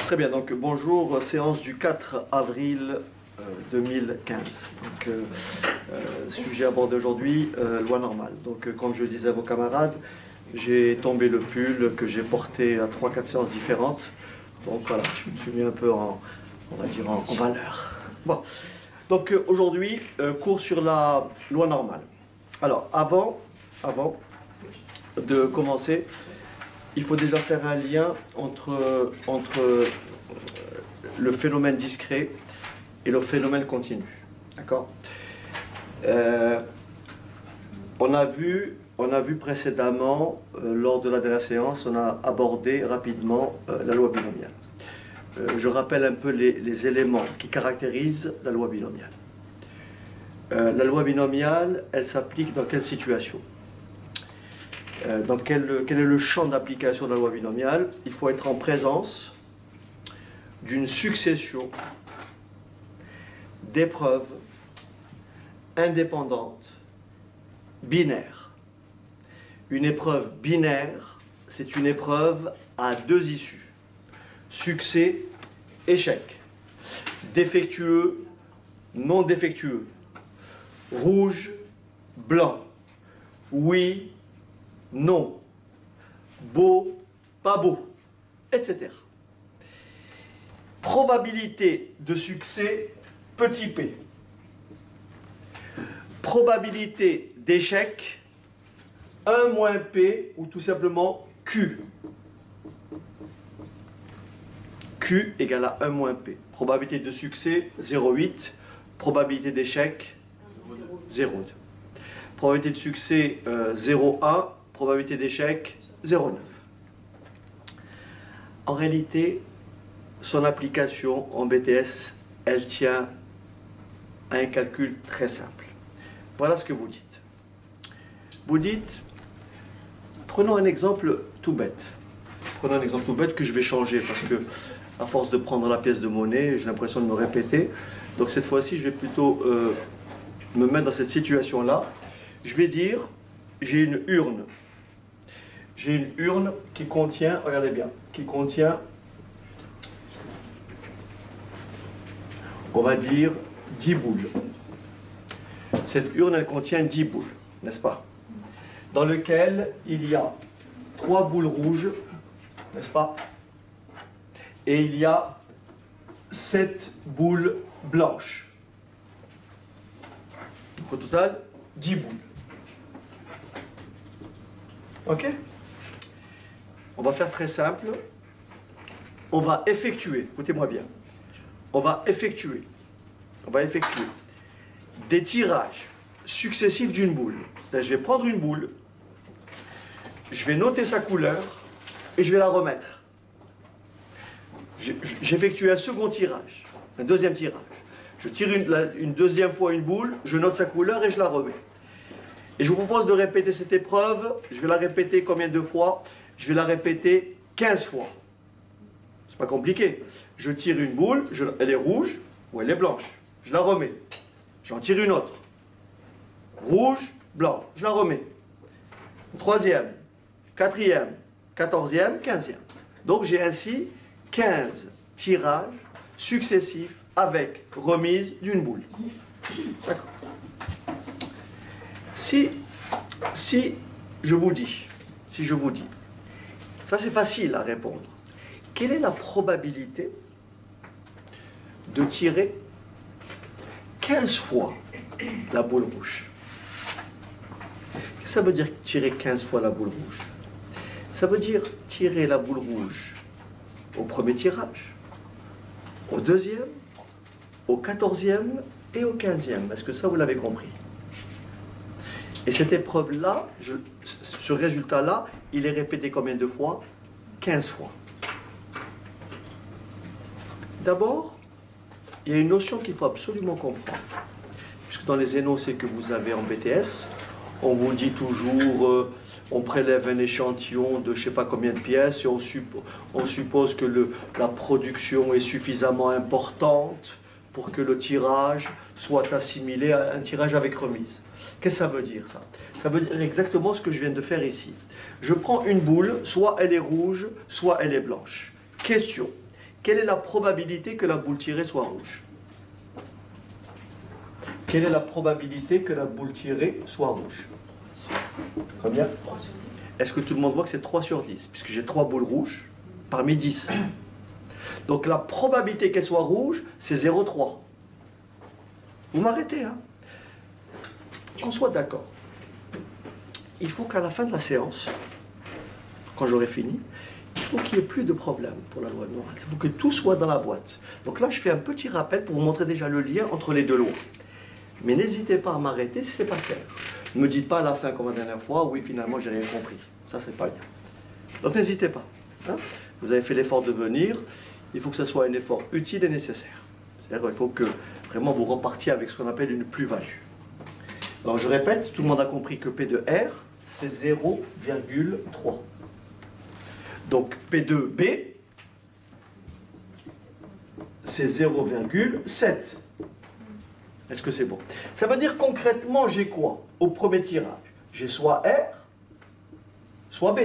Très bien, donc bonjour, séance du 4 avril 2015. Donc, sujet abordé aujourd'hui, loi normale. Donc, comme je disais à vos camarades, j'ai tombé le pull que j'ai porté à 3-4 séances différentes. Donc voilà, je me suis mis un peu on va dire, en valeur. Bon, donc aujourd'hui, cours sur la loi normale. Alors, avant de commencer, il faut déjà faire un lien entre le phénomène discret et le phénomène continu. D'accord ? On a vu précédemment, lors de la dernière séance, on a abordé rapidement la loi binomiale. Je rappelle un peu les éléments qui caractérisent la loi binomiale. La loi binomiale, elle s'applique dans quelle situation ? Quel est le champ d'application de la loi binomiale ? Il faut être en présence d'une succession d'épreuves indépendantes, binaires. Une épreuve binaire, c'est une épreuve à deux issues. Succès, échec. Défectueux, non défectueux. Rouge, blanc. Oui, non. Beau, pas beau, etc. Probabilité de succès, petit p. Probabilité d'échec, 1 moins p, ou tout simplement q. Q égale à 1 moins p. Probabilité de succès, 0,8. Probabilité d'échec, 0,2. Probabilité de succès, 0,1. Probabilité d'échec, 0,9. En réalité, son application en BTS, elle tient à un calcul très simple. Voilà ce que vous dites. Vous dites, prenons un exemple tout bête. Prenons un exemple tout bête que je vais changer parce que, à force de prendre la pièce de monnaie, j'ai l'impression de me répéter. Donc cette fois-ci, je vais plutôt me mettre dans cette situation-là. Je vais dire, j'ai une urne. J'ai une urne qui contient, regardez bien, qui contient, on va dire, 10 boules. Cette urne, elle contient 10 boules, n'est-ce pas? Dans lequel il y a 3 boules rouges, n'est-ce pas? Et il y a 7 boules blanches. Donc, au total, 10 boules. Ok? On va faire très simple. On va effectuer, écoutez-moi bien, on va effectuer des tirages successifs d'une boule. C'est-à-dire, je vais prendre une boule, je vais noter sa couleur et je vais la remettre. J'effectue un second tirage, un deuxième tirage. Je tire une deuxième fois une boule, je note sa couleur et je la remets. Et je vous propose de répéter cette épreuve. Je vais la répéter combien de fois? Je vais la répéter 15 fois. C'est pas compliqué. Je tire une boule, elle est rouge ou elle est blanche. Je la remets. J'en tire une autre. Rouge, blanc. Je la remets. Troisième, quatrième, 14e, 15e. Donc j'ai ainsi 15 tirages successifs avec remise d'une boule. D'accord. Si je vous dis, ça c'est facile à répondre. Quelle est la probabilité de tirer 15 fois la boule rouge? Qu'est-ce que ça veut dire tirer 15 fois la boule rouge? Ça veut dire tirer la boule rouge au premier tirage, au deuxième, au 14e et au 15e. Est-ce que ça vous l'avez compris? Et cette épreuve-là, ce résultat-là, il est répété combien de fois? 15 fois. D'abord, il y a une notion qu'il faut absolument comprendre. Puisque dans les énoncés que vous avez en BTS, on vous dit toujours, on prélève un échantillon de je ne sais pas combien de pièces et on suppose que la production est suffisamment importante pour que le tirage soit assimilé à un tirage avec remise. Qu'est-ce que ça veut dire, ça? Ça veut dire exactement ce que je viens de faire ici. Je prends une boule, soit elle est rouge, soit elle est blanche. Question. quelle est la probabilité que la boule tirée soit rouge? Quelle est la probabilité que la boule tirée soit rouge? Combien? Est-ce que tout le monde voit que c'est 3 sur 10? Puisque j'ai 3 boules rouges parmi 10. Donc la probabilité qu'elle soit rouge, c'est 0,3. Vous m'arrêtez, hein? Qu'on soit d'accord. Il faut qu'à la fin de la séance, quand j'aurai fini, il faut qu'il n'y ait plus de problème pour la loi de Noirot. Il faut que tout soit dans la boîte. Donc là, je fais un petit rappel pour vous montrer déjà le lien entre les deux lois. Mais n'hésitez pas à m'arrêter si ce n'est pas clair. Ne me dites pas à la fin, comme la dernière fois, oui, finalement, j'ai rien compris. Ça, c'est pas bien. Donc n'hésitez pas. Hein? Vous avez fait l'effort de venir. Il faut que ce soit un effort utile et nécessaire. C'est-à-dire qu'il faut que vraiment vous repartiez avec ce qu'on appelle une plus-value. Alors je répète, tout le monde a compris que P de R, c'est 0,3. Donc P de B, c'est 0,7. Est-ce que c'est bon? Ça veut dire concrètement, j'ai quoi au premier tirage? J'ai soit R, soit B.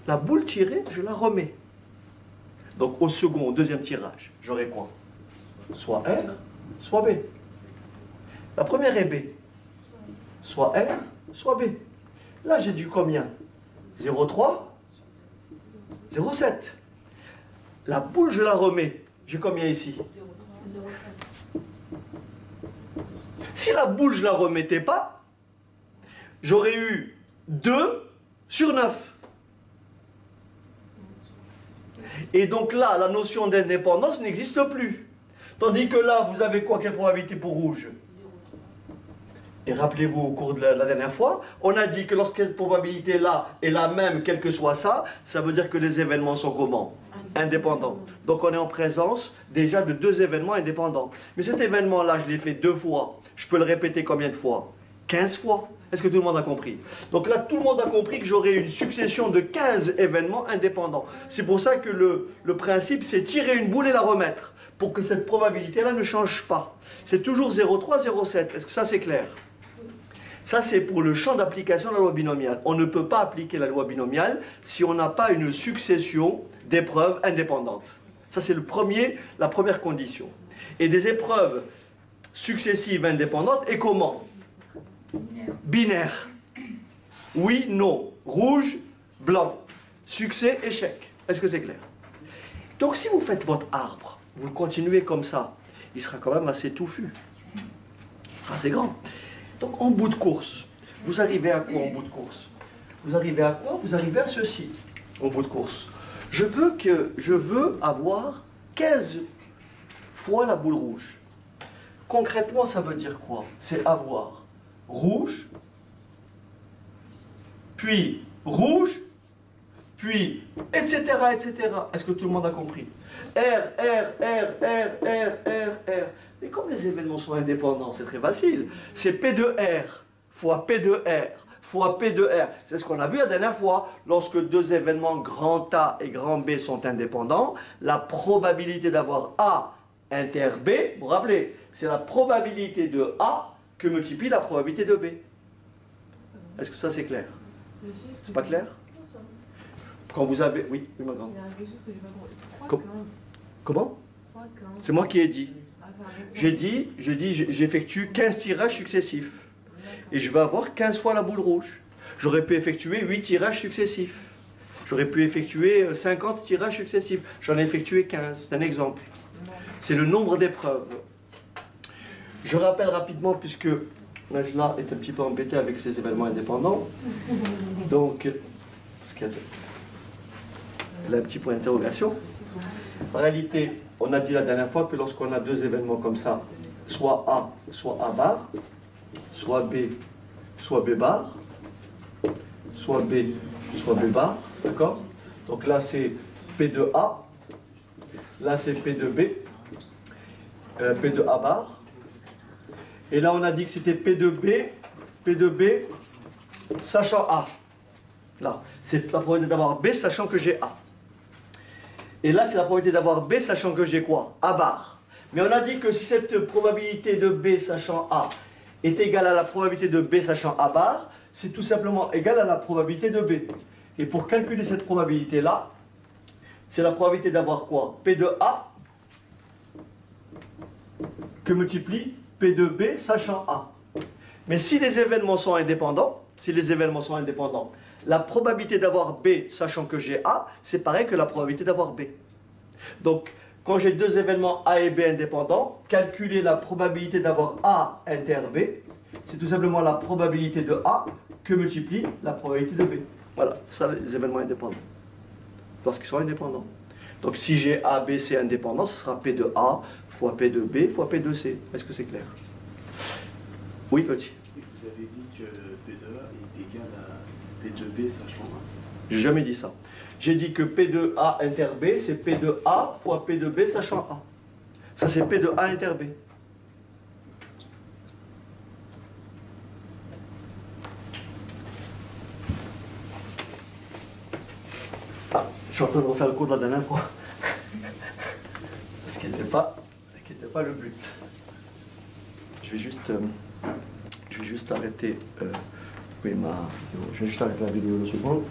La boule tirée, je la remets. Donc au second, au deuxième tirage, j'aurai quoi? Soit R, soit B. La première est B. Soit R, soit B. Là, j'ai du combien? 0,3, 0,7. La boule, je la remets. J'ai combien ici? Si la boule, je ne la remettais pas, j'aurais eu 2 sur 9. Et donc là, la notion d'indépendance n'existe plus. Tandis que là, vous avez quoi? Quelle probabilité pour rouge? Et rappelez-vous, au cours de la dernière fois, on a dit que lorsque cette probabilité-là est la même, quel que soit ça, ça veut dire que les événements sont comment? Indépendants. Donc on est en présence déjà de 2 événements indépendants. Mais cet événement-là, je l'ai fait 2 fois. Je peux le répéter combien de fois? 15 fois. Est-ce que tout le monde a compris? Donc là, tout le monde a compris que j'aurai une succession de 15 événements indépendants. C'est pour ça que le principe, c'est tirer une boule et la remettre, pour que cette probabilité-là ne change pas. C'est toujours 0,3, 0,7. Est-ce que ça, c'est clair? Ça, c'est pour le champ d'application de la loi binomiale. On ne peut pas appliquer la loi binomiale si on n'a pas une succession d'épreuves indépendantes. Ça, c'est la première condition. Et des épreuves successives indépendantes, et comment? Binaire. Oui, non. Rouge, blanc. Succès, échec. Est-ce que c'est clair? Donc, si vous faites votre arbre, vous le continuez comme ça, il sera quand même assez touffu. Il sera assez grand. Donc, en bout de course, vous arrivez à quoi en bout de course? Vous arrivez à quoi? Vous arrivez à ceci, en bout de course. Je veux avoir 15 fois la boule rouge. Concrètement, ça veut dire quoi? C'est avoir rouge, puis rouge, puis etc., etc. Est-ce que tout le monde a compris? R, R, R, R, R, R, R. Mais comme les événements sont indépendants, c'est très facile. C'est P de R fois P de R fois P de R. C'est ce qu'on a vu la dernière fois. Lorsque 2 événements grand A et grand B sont indépendants, la probabilité d'avoir A inter B, vous vous rappelez, c'est la probabilité de A que multiplie la probabilité de B. Est-ce que ça c'est clair? C'est pas clair? Quand vous avez... Oui, ma grande. Il y a quelque chose que j'ai pas compris. Comment? C'est moi qui ai dit. J'ai dit, j'effectue 15 tirages successifs. Et je vais avoir 15 fois la boule rouge. J'aurais pu effectuer 8 tirages successifs. J'aurais pu effectuer 50 tirages successifs. J'en ai effectué 15. C'est un exemple. C'est le nombre d'épreuves. Je rappelle rapidement, puisque Najla est un petit peu embêtée avec ces événements indépendants. Donc, parce qu'elle a un petit point d'interrogation. En réalité, on a dit la dernière fois que lorsqu'on a 2 événements comme ça, soit A bar, soit B bar, soit B bar, d'accord? Donc là c'est P de A, là c'est P de B, P de A bar, et là on a dit que c'était P de B, sachant A. Là, c'est la probabilité d'avoir B sachant que j'ai A. Et là, c'est la probabilité d'avoir B sachant que j'ai quoi? A bar. Mais on a dit que si cette probabilité de B sachant A est égale à la probabilité de B sachant A bar, c'est tout simplement égal à la probabilité de B. Et pour calculer cette probabilité-là, c'est la probabilité d'avoir quoi? P de A que multiplie P de B sachant A. Mais si les événements sont indépendants, la probabilité d'avoir B sachant que j'ai A, c'est pareil que la probabilité d'avoir B. Donc, quand j'ai deux événements A et B indépendants, calculer la probabilité d'avoir A inter B, c'est tout simplement la probabilité de A que multiplie la probabilité de B. Voilà, ça les événements indépendants. Lorsqu'ils sont indépendants. Donc si j'ai A, B, C indépendants, ce sera P de A fois P de B fois P de C. Est-ce que c'est clair? Oui, petit. Vous avez dit que P de A est égal à P de B sachant A. J'ai jamais dit ça. J'ai dit que P de A inter B, c'est P de A fois P de B sachant A. Ça, c'est P de A inter B. Ah, je suis en train de refaire le cours de la dernière fois. Ce qui n'était pas le but. Je vais juste arrêter. Je vais juste arrêter la vidéo une seconde.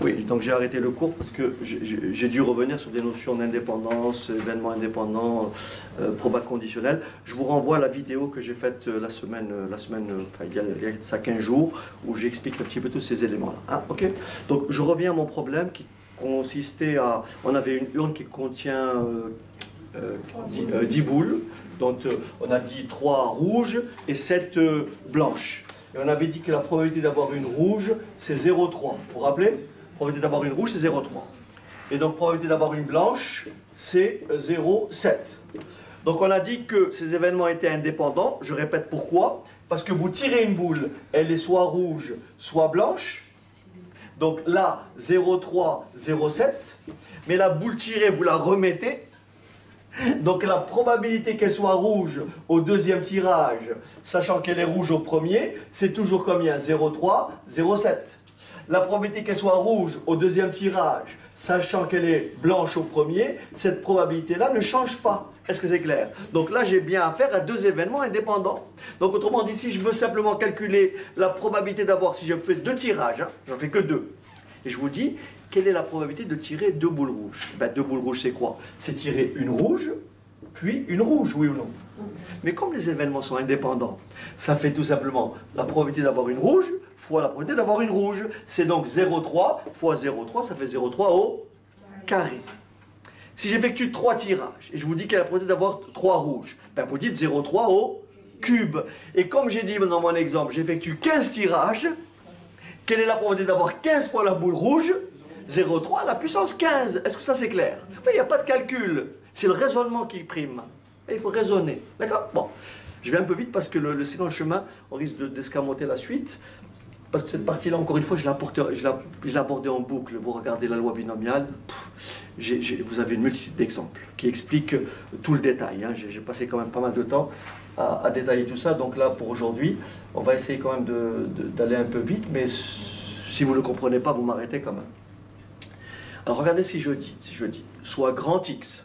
Oui, donc j'ai arrêté le cours parce que j'ai dû revenir sur des notions d'indépendance, événements indépendants, proba conditionnel. Je vous renvoie à la vidéo que j'ai faite la semaine, enfin, il y a ça 15 jours, où j'explique un petit peu tous ces éléments-là. Hein, ok. Donc je reviens à mon problème qui consistait à... On avait une urne qui contient 10 boules, donc on a dit 3 rouges et 7 blanches. Et on avait dit que la probabilité d'avoir une rouge, c'est 0,3. Vous vous rappelez? Probabilité d'avoir une rouge, c'est 0,3. Et donc, probabilité d'avoir une blanche, c'est 0,7. Donc, on a dit que ces événements étaient indépendants. Je répète pourquoi. Parce que vous tirez une boule, elle est soit rouge, soit blanche. Donc là, 0,3, 0,7. Mais la boule tirée, vous la remettez. Donc la probabilité qu'elle soit rouge au deuxième tirage, sachant qu'elle est rouge au premier, c'est toujours combien? 0,3, 0,7. La probabilité qu'elle soit rouge au deuxième tirage, sachant qu'elle est blanche au premier, cette probabilité-là ne change pas. Est-ce que c'est clair? Donc là, j'ai bien affaire à deux événements indépendants. Donc autrement dit, si je veux simplement calculer la probabilité d'avoir, si je fais deux tirages, hein, j'en fais que deux, et je vous dis, quelle est la probabilité de tirer deux boules rouges? Ben, deux boules rouges, c'est quoi? C'est tirer une rouge, puis une rouge, oui ou non? Mais comme les événements sont indépendants, ça fait tout simplement la probabilité d'avoir une rouge fois la probabilité d'avoir une rouge. C'est donc 0,3 fois 0,3, ça fait 0,3 au carré. Si j'effectue 3 tirages, et je vous dis quelle est la probabilité d'avoir 3 rouges, ben vous dites 0,3 au cube. Et comme j'ai dit dans mon exemple, j'effectue 15 tirages, quelle est la probabilité d'avoir 15 fois la boule rouge? 0,3 à la puissance 15. Est-ce que ça c'est clair? Il n'y a pas de calcul. C'est le raisonnement qui prime. Il faut raisonner. D'accord? Bon. Je vais un peu vite parce que sinon le chemin, on risque d'escamoter la suite. Parce que cette partie-là, encore une fois, je l'ai abordée en boucle. Vous regardez la loi binomiale, vous avez une multitude d'exemples qui expliquent tout le détail. Hein. J'ai passé quand même pas mal de temps à détailler tout ça. Donc là, pour aujourd'hui, on va essayer quand même d'aller un peu vite, mais si vous ne le comprenez pas, vous m'arrêtez quand même. Alors regardez si je dis, soit grand X,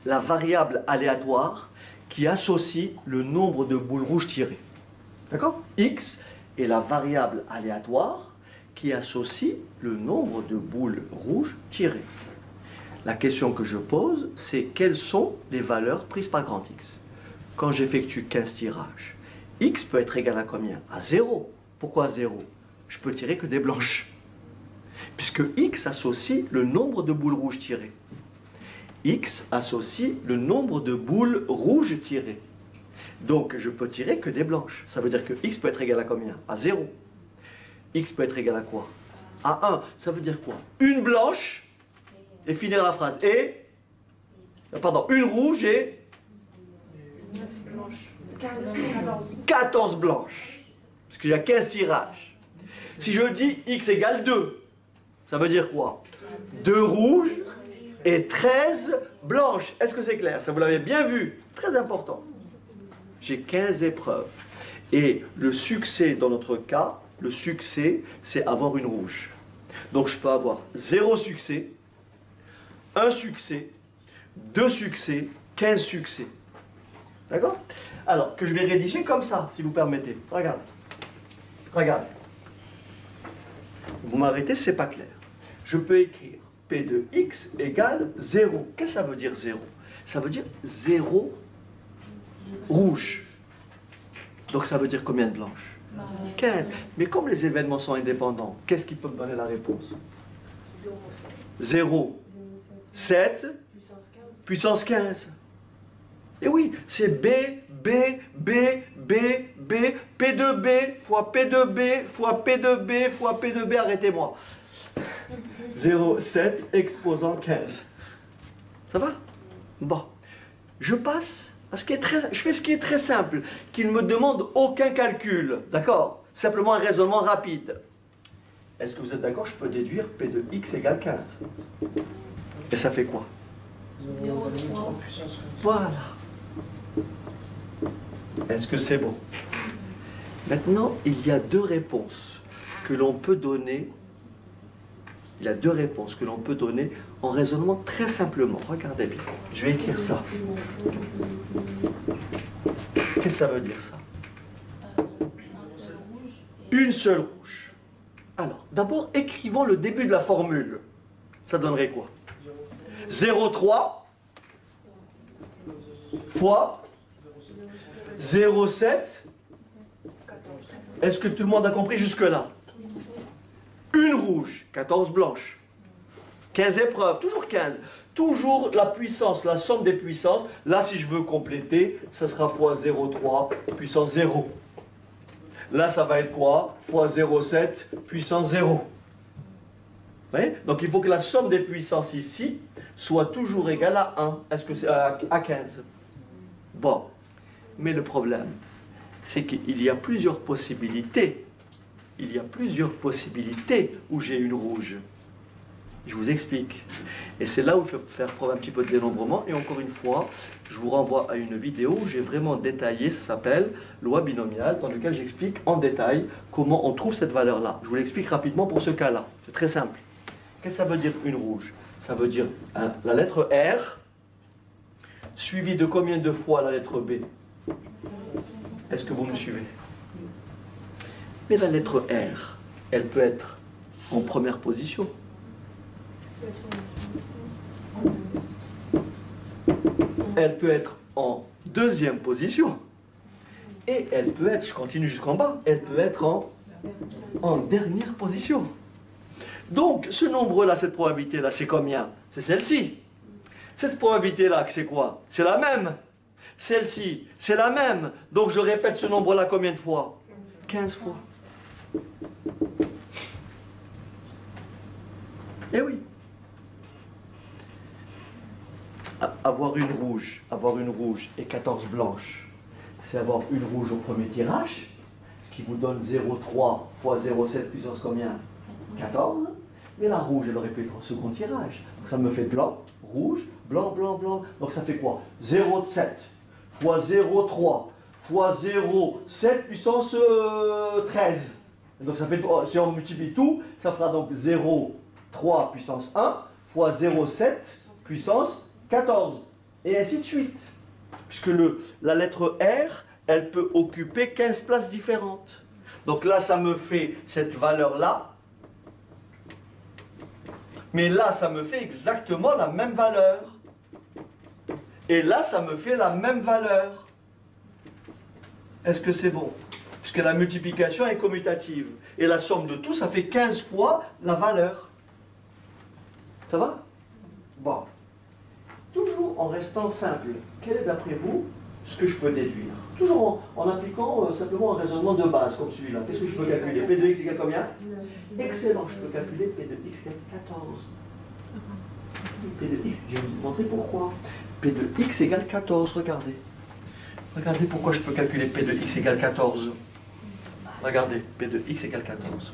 la variable aléatoire qui associe le nombre de boules rouges tirées. D'accord? X est la variable aléatoire qui associe le nombre de boules rouges tirées. La question que je pose, c'est quelles sont les valeurs prises par grand X? Quand j'effectue 15 tirages, X peut être égal à combien? À 0. Pourquoi 0? Je peux tirer que des blanches. Puisque X associe le nombre de boules rouges tirées. X associe le nombre de boules rouges tirées. Donc, je peux tirer que des blanches. Ça veut dire que X peut être égal à combien? À 0. X peut être égal à quoi? À 1. Ça veut dire quoi? Une blanche, et finir la phrase. Et, pardon, une rouge et 9 blanches. 14 blanches. Parce qu'il y a 15 tirages. Si je dis X égale 2, ça veut dire quoi? 2 rouges et 13 blanches. Est-ce que c'est clair? Ça, vous l'avez bien vu. C'est très important. J'ai 15 épreuves. Et le succès, dans notre cas, le succès, c'est avoir une rouge. Donc je peux avoir 0 succès, 1 succès, 2 succès, 15 succès. D'accord? Alors, que je vais rédiger comme ça, si vous permettez. Regarde. Regardez. Vous m'arrêtez si ce n'est pas clair. Je peux écrire P de x égale 0. Qu'est-ce que ça veut dire 0? Ça veut dire 0 rouge. Donc ça veut dire combien de blanches? 15. Mais comme les événements sont indépendants, qu'est-ce qui peut me donner la réponse? 0. 7 puissance 15. Et oui, c'est B, B, B, B, B, P de B fois P de B fois P de B fois P de B, arrêtez-moi. 0, 7 exposant 15. Ça va? Bon. Je passe à ce qui est très... Je fais ce qui est très simple, qui ne me demande aucun calcul. D'accord? Simplement un raisonnement rapide. Est-ce que vous êtes d'accord? Je peux déduire P de x égale 15. Et ça fait quoi? 0,3. Voilà. Est-ce que c'est bon? Maintenant, il y a deux réponses que l'on peut donner. Il y a deux réponses que l'on peut donner en raisonnement très simplement. Regardez bien. Je vais écrire ça. Qu'est-ce que ça veut dire ça? Une seule rouge. Alors, d'abord, écrivons le début de la formule. Ça donnerait quoi? 0,3 fois 0,7. Est-ce que tout le monde a compris jusque-là? Une rouge, 14 blanches. 15 épreuves, toujours 15. Toujours la puissance, la somme des puissances. Là, si je veux compléter, ça sera fois 0,3 puissance 0. Là, ça va être quoi? Fois 0,7 puissance 0. Vous voyez? Donc, il faut que la somme des puissances ici soit toujours égale à 1. Est-ce que c'est à 15? Bon. Mais le problème, c'est qu'il y a plusieurs possibilités. Il y a plusieurs possibilités où j'ai une rouge. Je vous explique. Et c'est là où il faut faire preuve un petit peu de dénombrement. Et encore une fois, je vous renvoie à une vidéo où j'ai vraiment détaillé, ça s'appelle loi binomiale, dans laquelle j'explique en détail comment on trouve cette valeur-là. Je vous l'explique rapidement pour ce cas-là. C'est très simple. Qu'est-ce que ça veut dire une rouge? Ça veut dire la lettre R, suivie de combien de fois la lettre B? Est-ce que vous me suivez? Mais la lettre R, elle peut être en première position. Elle peut être en deuxième position. Et elle peut être, je continue jusqu'en bas, elle peut être en dernière position. Donc, ce nombre-là, cette probabilité-là, c'est combien? C'est celle-ci. Cette probabilité-là, c'est quoi? C'est la même. Celle-ci, c'est la même. Donc, je répète ce nombre-là combien de fois? 15 fois. Eh oui. Avoir une rouge et 14 blanches, c'est avoir une rouge au premier tirage, ce qui vous donne 0,3 fois 0,7 puissance combien? 14. Mais la rouge, elle aurait pu être au second tirage. Donc ça me fait blanc, rouge, blanc, blanc, blanc. Donc ça fait quoi? 0,7 fois 0,3 fois 0,7 puissance 13. Donc ça fait, si on multiplie tout, ça fera donc 0,3 puissance 1 fois 0,7 puissance 14. Et ainsi de suite. Puisque la lettre R, elle peut occuper 15 places différentes. Donc là, ça me fait cette valeur-là. Mais là, ça me fait exactement la même valeur. Et là, ça me fait la même valeur. Est-ce que c'est bon? Puisque la multiplication est commutative. Et la somme de tout, ça fait 15 fois la valeur. Ça va? Bon. Toujours en restant simple. Quel est d'après vous ce que je peux déduire? Toujours en appliquant simplement un raisonnement de base comme celui-là. Qu'est-ce que je peux calculer? P de x égale combien? Excellent, je peux calculer P de x égale 14. P de x, je vais vous montrer pourquoi. P de x égale 14, regardez. Regardez pourquoi je peux calculer P de x égale 14. Regardez, P de x égale 14.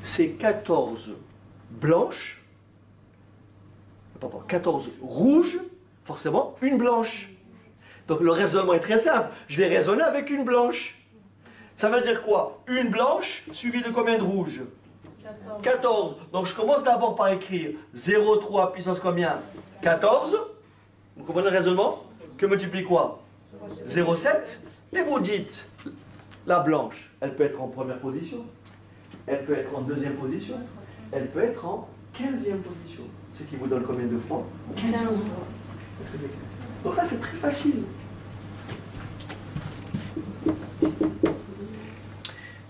C'est 14 blanches, pardon, 14 rouges, forcément une blanche. Donc le raisonnement est très simple. Je vais raisonner avec une blanche. Ça veut dire quoi? Une blanche suivie de combien de rouges? 14. Donc je commence d'abord par écrire 0,3 puissance combien? 14. Vous comprenez le raisonnement? Que multiplie quoi? 0,7 Mais vous dites, la blanche, elle peut être en première position, elle peut être en deuxième position, elle peut être en 15e position. Ce qui vous donne combien de fois? 15. Est-ce que c'est- Donc là, c'est très facile.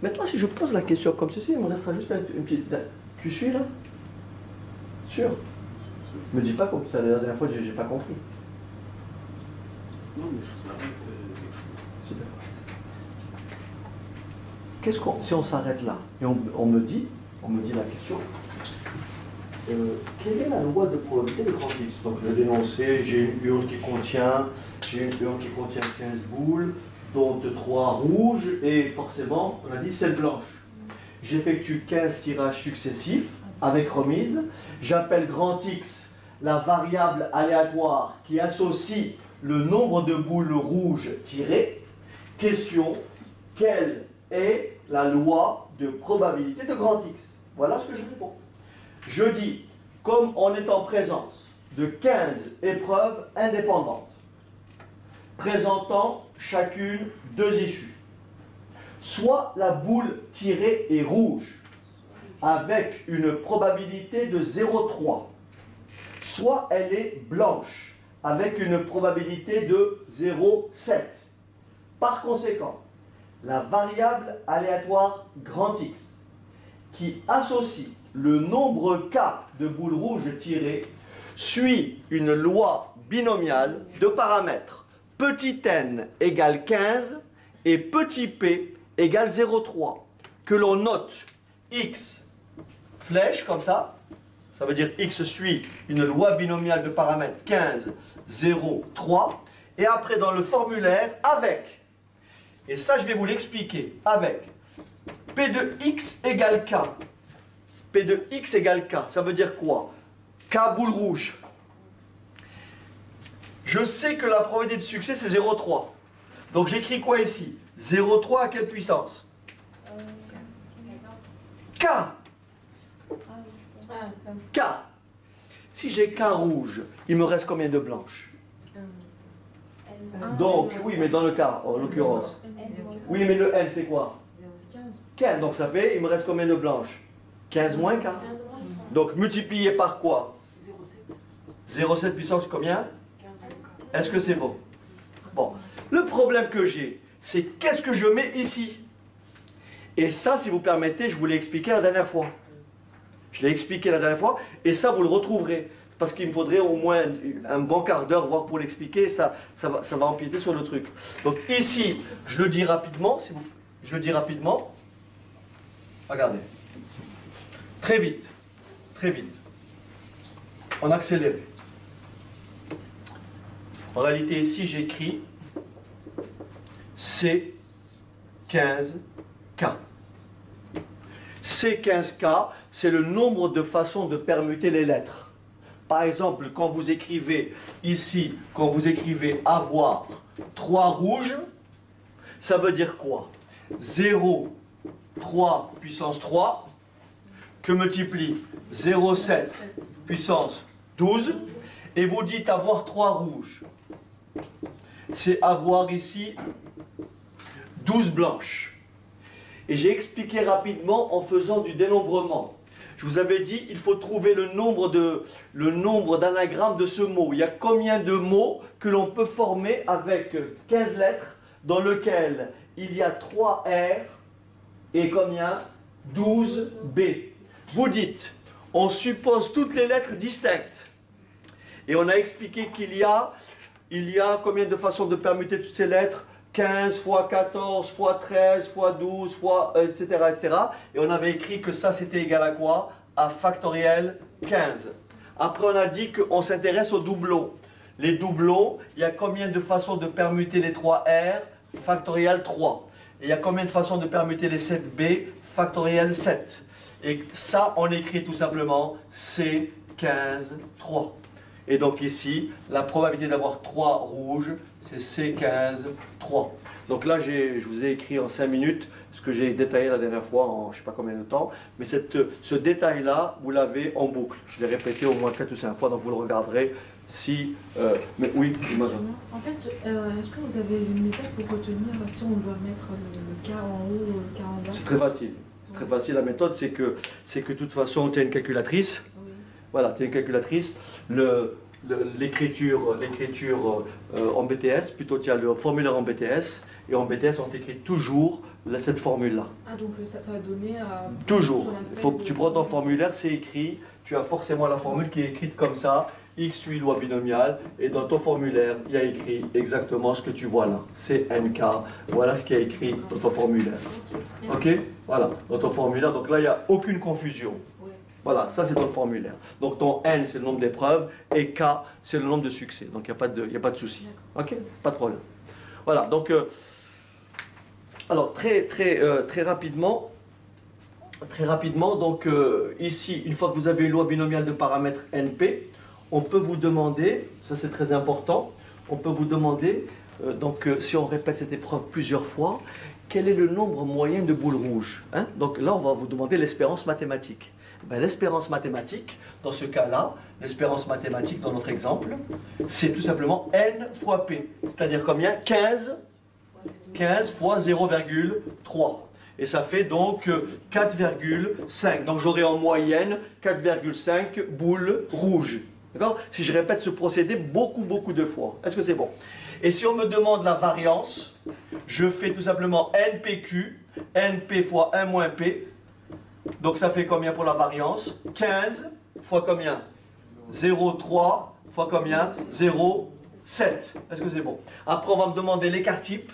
Maintenant, si je pose la question comme ceci, il me restera juste une petite... Tu suis là? Sûr? Me dis pas comme ça la dernière fois, j'ai pas compris. Non, mais je vous arrête quelque chose. Super. Si on s'arrête là et on me dit la question, quelle est la loi de probabilité de grand X? Donc le dénoncé, j'ai une urne qui contient 15 boules, dont 3 rouges et forcément, on a dit 7 blanches. J'effectue 15 tirages successifs avec remise. J'appelle grand X la variable aléatoire qui associe le nombre de boules rouges tirées. Question, quelle est la loi de probabilité de grand X? Voilà ce que je réponds. Je dis, comme on est en présence de 15 épreuves indépendantes, présentant chacune 2 issues, soit la boule tirée est rouge, avec une probabilité de 0,3, soit elle est blanche, avec une probabilité de 0,7. Par conséquent, la variable aléatoire grand X, qui associe le nombre K de boules rouges tirées, suit une loi binomiale de paramètres petit n égale 15 et petit p égale 0,3, que l'on note x flèche comme ça veut dire x suit une loi binomiale de paramètres 15, 0, 3, et après dans le formulaire avec, et ça je vais vous l'expliquer, avec P de x égale K. P de x égale K, ça veut dire quoi? K boule rouge. Je sais que la probabilité de succès c'est 0,3. Donc j'écris quoi ici? 0,3 à quelle puissance? K. K. Si j'ai K rouge, il me reste combien de blanches? Donc, oui, mais dans le cas, en l'occurrence. Oui, mais le N c'est quoi? 15. Donc ça fait, il me reste combien de blanches? 15 moins K. Donc multiplié par quoi? 0,7 puissance combien? Est-ce que c'est bon? Bon. Le problème que j'ai, c'est qu'est-ce que je mets ici? Et ça, si vous permettez, je vous l'ai expliqué la dernière fois. Je l'ai expliqué la dernière fois, et ça, vous le retrouverez. Parce qu'il me faudrait au moins un bon quart d'heure, voire pour l'expliquer, ça va empiéter sur le truc. Donc ici, je le dis rapidement, je le dis rapidement. Regardez. Très vite. Très vite. En accéléré. En réalité, ici, j'écris C15K. C15K, c'est le nombre de façons de permuter les lettres. Par exemple, quand vous écrivez ici, quand vous écrivez avoir 3 rouges, ça veut dire quoi? 0, 3 puissance 3, que multiplie 0,7 puissance 12, et vous dites avoir 3 rouges. C'est avoir ici 12 blanches. Et j'ai expliqué rapidement en faisant du dénombrement. Je vous avais dit, il faut trouver le nombre d'anagrammes de ce mot. Il y a combien de mots que l'on peut former avec 15 lettres dans lequel il y a 3 R et combien? 12 B. Vous dites, on suppose toutes les lettres distinctes. Et on a expliqué qu'il y a combien de façons de permuter toutes ces lettres? 15 fois 14 fois 13 fois 12 fois etc. etc. Et on avait écrit que ça c'était égal à quoi? À factoriel 15. Après on a dit qu'on s'intéresse aux doublons. Les doublons, il y a combien de façons de permuter les 3R? Factoriel 3. Et il y a combien de façons de permuter les 7B? Factoriel 7. Et ça on écrit tout simplement C15 3. Et donc ici, la probabilité d'avoir 3 rouges, c'est C15, 3. Donc là, je vous ai écrit en 5 minutes ce que j'ai détaillé la dernière fois en je ne sais pas combien de temps, mais ce détail-là, vous l'avez en boucle. Je l'ai répété au moins 4 ou 5 fois, donc vous le regarderez si... mais oui, en fait, est-ce que vous avez une méthode pour retenir si on doit mettre le cas en haut ou le cas en bas? c'est très facile. C'est très facile. La méthode, c'est que de toute façon, tu as une calculatrice. Oui. Voilà, tu as une calculatrice. L'écriture en BTS, plutôt tu as le formulaire en BTS, et en BTS, on t'écrit toujours cette formule-là. Ah, donc ça va donner à... Toujours. Tu prends ton formulaire, c'est écrit, tu as forcément la formule qui est écrite comme ça, x suit loi binomiale, et dans ton formulaire, il y a écrit exactement ce que tu vois là. C'est NK, voilà ce qu'il y a écrit dans ton formulaire. Ok? Voilà, dans ton formulaire, donc là, il n'y a aucune confusion. Voilà, ça c'est ton formulaire. Donc ton N c'est le nombre d'épreuves et K c'est le nombre de succès. Donc il n'y a pas de souci. Ok? Pas de problème. Voilà, donc alors très rapidement, donc ici, une fois que vous avez une loi binomiale de paramètres NP, on peut vous demander, ça c'est très important, on peut vous demander, si on répète cette épreuve plusieurs fois, quel est le nombre moyen de boules rouges, hein? Donc là on va vous demander l'espérance mathématique. Ben, l'espérance mathématique, dans ce cas-là, l'espérance mathématique dans notre exemple, c'est tout simplement n fois p. C'est-à-dire combien? 15 fois 0,3. Et ça fait donc 4,5. Donc j'aurai en moyenne 4,5 boules rouges. D'accord? Si je répète ce procédé beaucoup de fois. Est-ce que c'est bon? Et si on me demande la variance, je fais tout simplement npq, np fois 1 moins p. Donc ça fait combien pour la variance? 15 fois combien? 0,3 fois combien? 0,7. Est-ce que c'est bon? Après on va me demander l'écart type.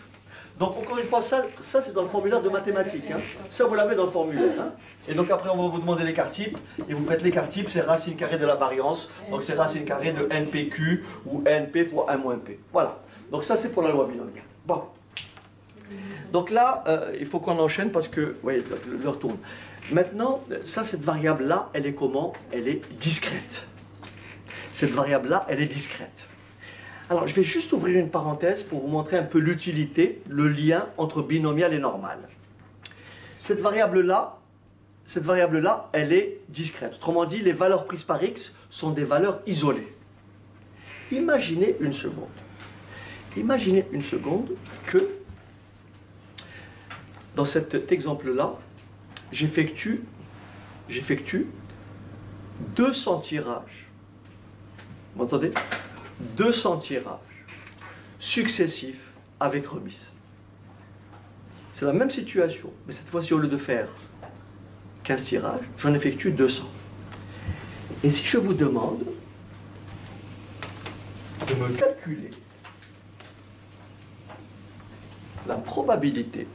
Donc encore une fois, ça c'est dans le formulaire de mathématiques. Hein. Ça vous l'avez dans le formulaire. Hein. Et donc après on va vous demander l'écart type. Et vous faites l'écart type, c'est racine carrée de la variance. Donc c'est racine carrée de npq ou np fois 1 moins p. Voilà. Donc ça c'est pour la loi binomiale. Bon. Donc là, il faut qu'on enchaîne parce que, vous voyez, l'heure tourne. Maintenant, cette variable-là, elle est comment? Elle est discrète. Cette variable-là, elle est discrète. Alors, je vais juste ouvrir une parenthèse pour vous montrer un peu l'utilité, le lien entre binomial et normal. Cette variable-là, elle est discrète. Autrement dit, les valeurs prises par x sont des valeurs isolées. Imaginez une seconde. Imaginez une seconde que, dans cet exemple-là, j'effectue 200 tirages. Vous m'entendez? 200 tirages successifs avec remise. C'est la même situation, mais cette fois-ci, au lieu de faire 15 tirages, j'en effectue 200. Et si je vous demande de me calculer la probabilité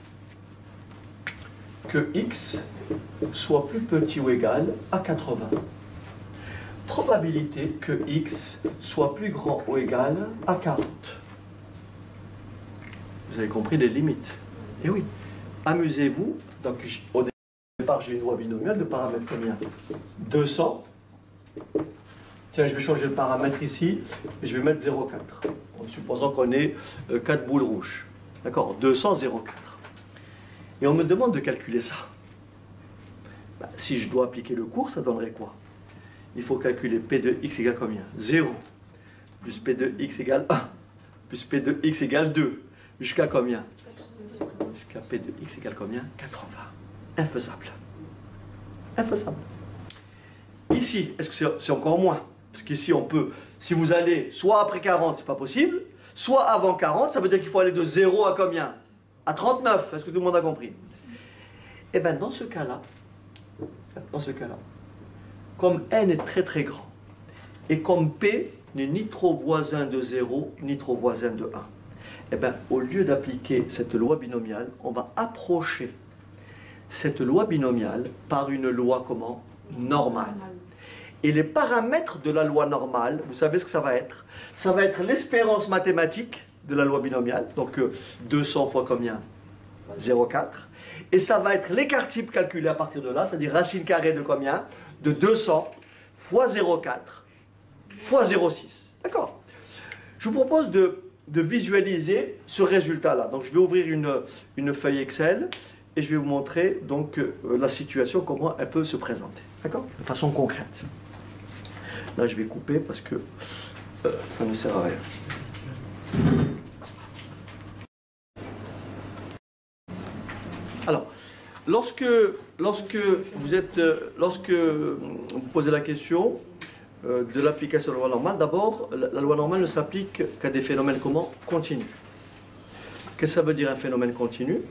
que x soit plus petit ou égal à 80. Probabilité que x soit plus grand ou égal à 40. Vous avez compris les limites. Eh oui. Amusez-vous. Donc, au départ, j'ai une loi binomiale de paramètres combien? 200. Tiens, je vais changer le paramètre ici et je vais mettre 0,4. En supposant qu'on ait 4 boules rouges. D'accord? 200, 0,4. Et on me demande de calculer ça. Ben, si je dois appliquer le cours, ça donnerait quoi? Il faut calculer P de x égale combien? 0, plus P de x égale 1, plus P de x égale 2, jusqu'à combien? Jusqu'à P de x égale combien? 80. Infaisable. Infaisable. Ici, est-ce que c'est encore moins? Parce qu'ici, on peut, si vous allez soit après 40, c'est pas possible, soit avant 40, ça veut dire qu'il faut aller de 0 à combien? À 39. Est-ce que tout le monde a compris? Eh bien, dans ce cas-là, comme n est très grand, et comme p n'est ni trop voisin de 0, ni trop voisin de 1, eh bien, au lieu d'appliquer cette loi binomiale, on va approcher cette loi binomiale par une loi comment? Normale. Et les paramètres de la loi normale, vous savez ce que ça va être? Ça va être l'espérance mathématique de la loi binomiale, donc 200 fois combien? 0,4. Et ça va être l'écart type calculé à partir de là, c'est-à-dire racine carrée de combien? De 200 fois 0,4 fois 0,6. D'accord? Je vous propose de visualiser ce résultat-là. Donc je vais ouvrir une feuille Excel et je vais vous montrer donc la situation, comment elle peut se présenter. D'accord? De façon concrète. Là, je vais couper parce que ça ne sert à rien. Alors, lorsque vous posez la question de l'application de la loi normale, d'abord, la loi normale ne s'applique qu'à des phénomènes comment? Continus. Qu'est-ce que ça veut dire un phénomène continu?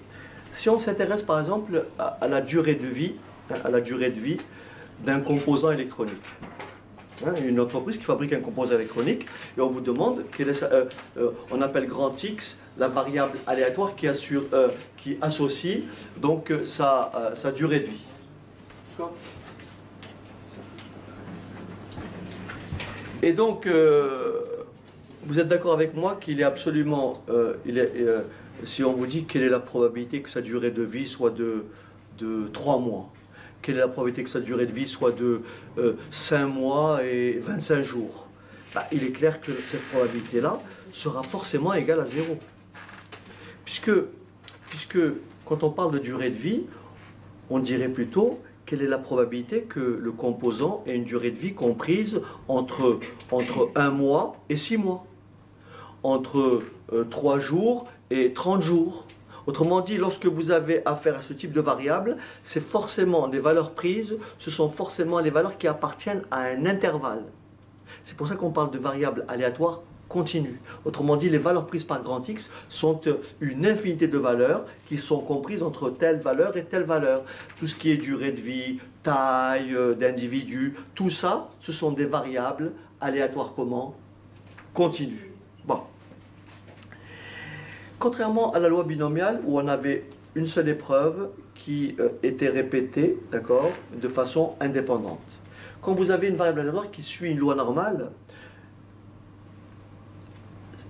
Si on s'intéresse par exemple à la durée de vie, d'un composant électronique. Une entreprise qui fabrique un composant électronique et on vous demande on appelle grand X la variable aléatoire qui associe donc sa durée de vie. Et donc vous êtes d'accord avec moi qu'il est absolument si on vous dit quelle est la probabilité que sa durée de vie soit de 3 mois, quelle est la probabilité que sa durée de vie soit de 5 mois et 25 jours, il est clair que cette probabilité-là sera forcément égale à 0. Puisque quand on parle de durée de vie, on dirait plutôt quelle est la probabilité que le composant ait une durée de vie comprise entre 1 mois et 6 mois, entre 3 jours et 30 jours. Autrement dit, lorsque vous avez affaire à ce type de variables, c'est forcément des valeurs prises, ce sont forcément les valeurs qui appartiennent à un intervalle. C'est pour ça qu'on parle de variables aléatoires continues. Autrement dit, les valeurs prises par grand X sont une infinité de valeurs qui sont comprises entre telle valeur et telle valeur. Tout ce qui est durée de vie, taille d'individu, tout ça, ce sont des variables aléatoires comment? Continues. Bon. Contrairement à la loi binomiale où on avait une seule épreuve qui était répétée, d'accord, de façon indépendante. Quand vous avez une variable aléatoire qui suit une loi normale,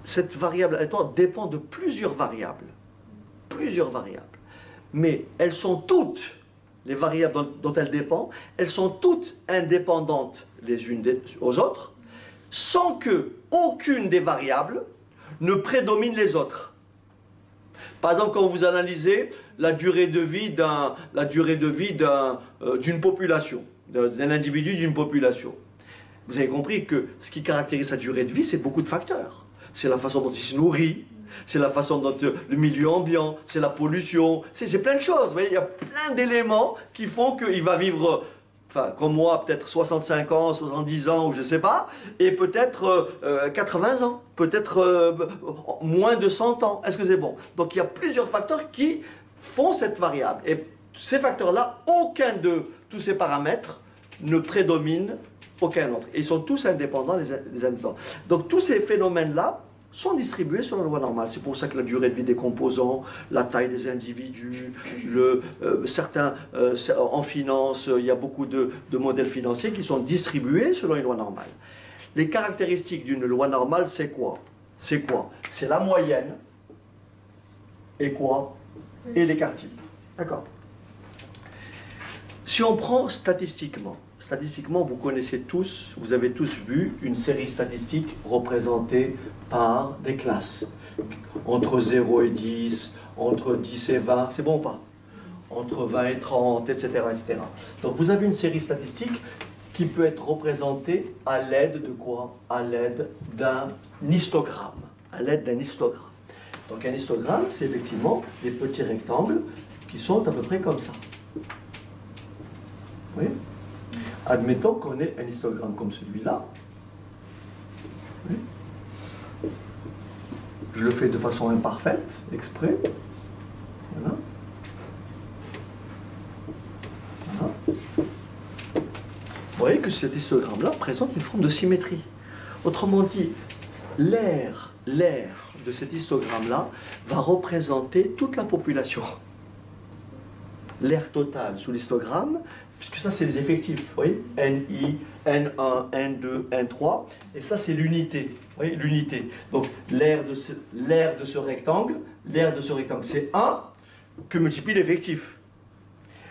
cette variable aléatoire dépend de plusieurs variables. Mais elles sont toutes, les variables dont elle dépend, elles sont toutes indépendantes les unes aux autres, sans que aucune des variables ne prédomine les autres. Par exemple, quand vous analysez la durée de vie d'une population, d'un individu d'une population, vous avez compris que ce qui caractérise sa durée de vie, c'est beaucoup de facteurs. C'est la façon dont il se nourrit, c'est la façon dont le milieu ambiant, c'est la pollution, c'est plein de choses. Vous voyez, il y a plein d'éléments qui font qu'il va vivre, enfin, comme moi, peut-être 65 ans, 70 ans, ou je ne sais pas, et peut-être 80 ans, peut-être moins de 100 ans. Est-ce que c'est bon? Donc il y a plusieurs facteurs qui font cette variable. Et ces facteurs-là, aucun de tous ces paramètres ne prédomine aucun autre. Et ils sont tous indépendants les uns des autres. Donc tous ces phénomènes-là sont distribués sur la loi normale. C'est pour ça que la durée de vie des composants, la taille des individus, en finance, il y a beaucoup de modèles financiers qui sont distribués selon une loi normale. Les caractéristiques d'une loi normale, c'est quoi? C'est quoi? C'est la moyenne et quoi? Et l'écart type. D'accord? Si on prend statistiquement, vous connaissez tous, vous avez tous vu une série statistique représentée par des classes. Entre 0 et 10, entre 10 et 20, c'est bon ou pas? Entre 20 et 30, etc., etc. Donc vous avez une série statistique qui peut être représentée à l'aide de quoi? À l'aide d'un histogramme. À l'aide d'un histogramme. Donc un histogramme, c'est effectivement des petits rectangles qui sont à peu près comme ça. Oui. Admettons qu'on ait un histogramme comme celui-là. Oui. Je le fais de façon imparfaite, exprès. Voilà. Voilà. Vous voyez que cet histogramme-là présente une forme de symétrie. Autrement dit, l'aire de cet histogramme-là va représenter toute la population. L'aire totale sous l'histogramme, puisque ça c'est les effectifs, vous voyez, NI, N1, N2, N3, et ça c'est l'unité, vous voyez, l'unité. Donc l'aire de ce rectangle, c'est 1 que multiplie l'effectif.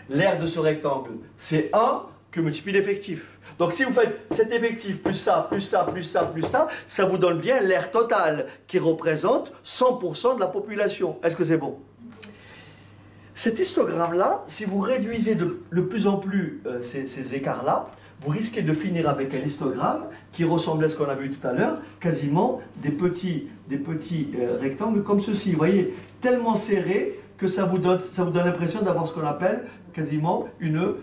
L'aire de ce rectangle, c'est 1 que multiplie l'effectif. Donc si vous faites cet effectif plus ça, plus ça, plus ça, plus ça, ça vous donne bien l'aire totale qui représente 100% de la population. Est-ce que c'est bon? Cet histogramme-là, si vous réduisez de plus en plus ces écarts-là, vous risquez de finir avec un histogramme qui ressemble à ce qu'on a vu tout à l'heure, quasiment des petits rectangles comme ceci. Vous voyez, tellement serrés que ça vous donne l'impression d'avoir ce qu'on appelle quasiment une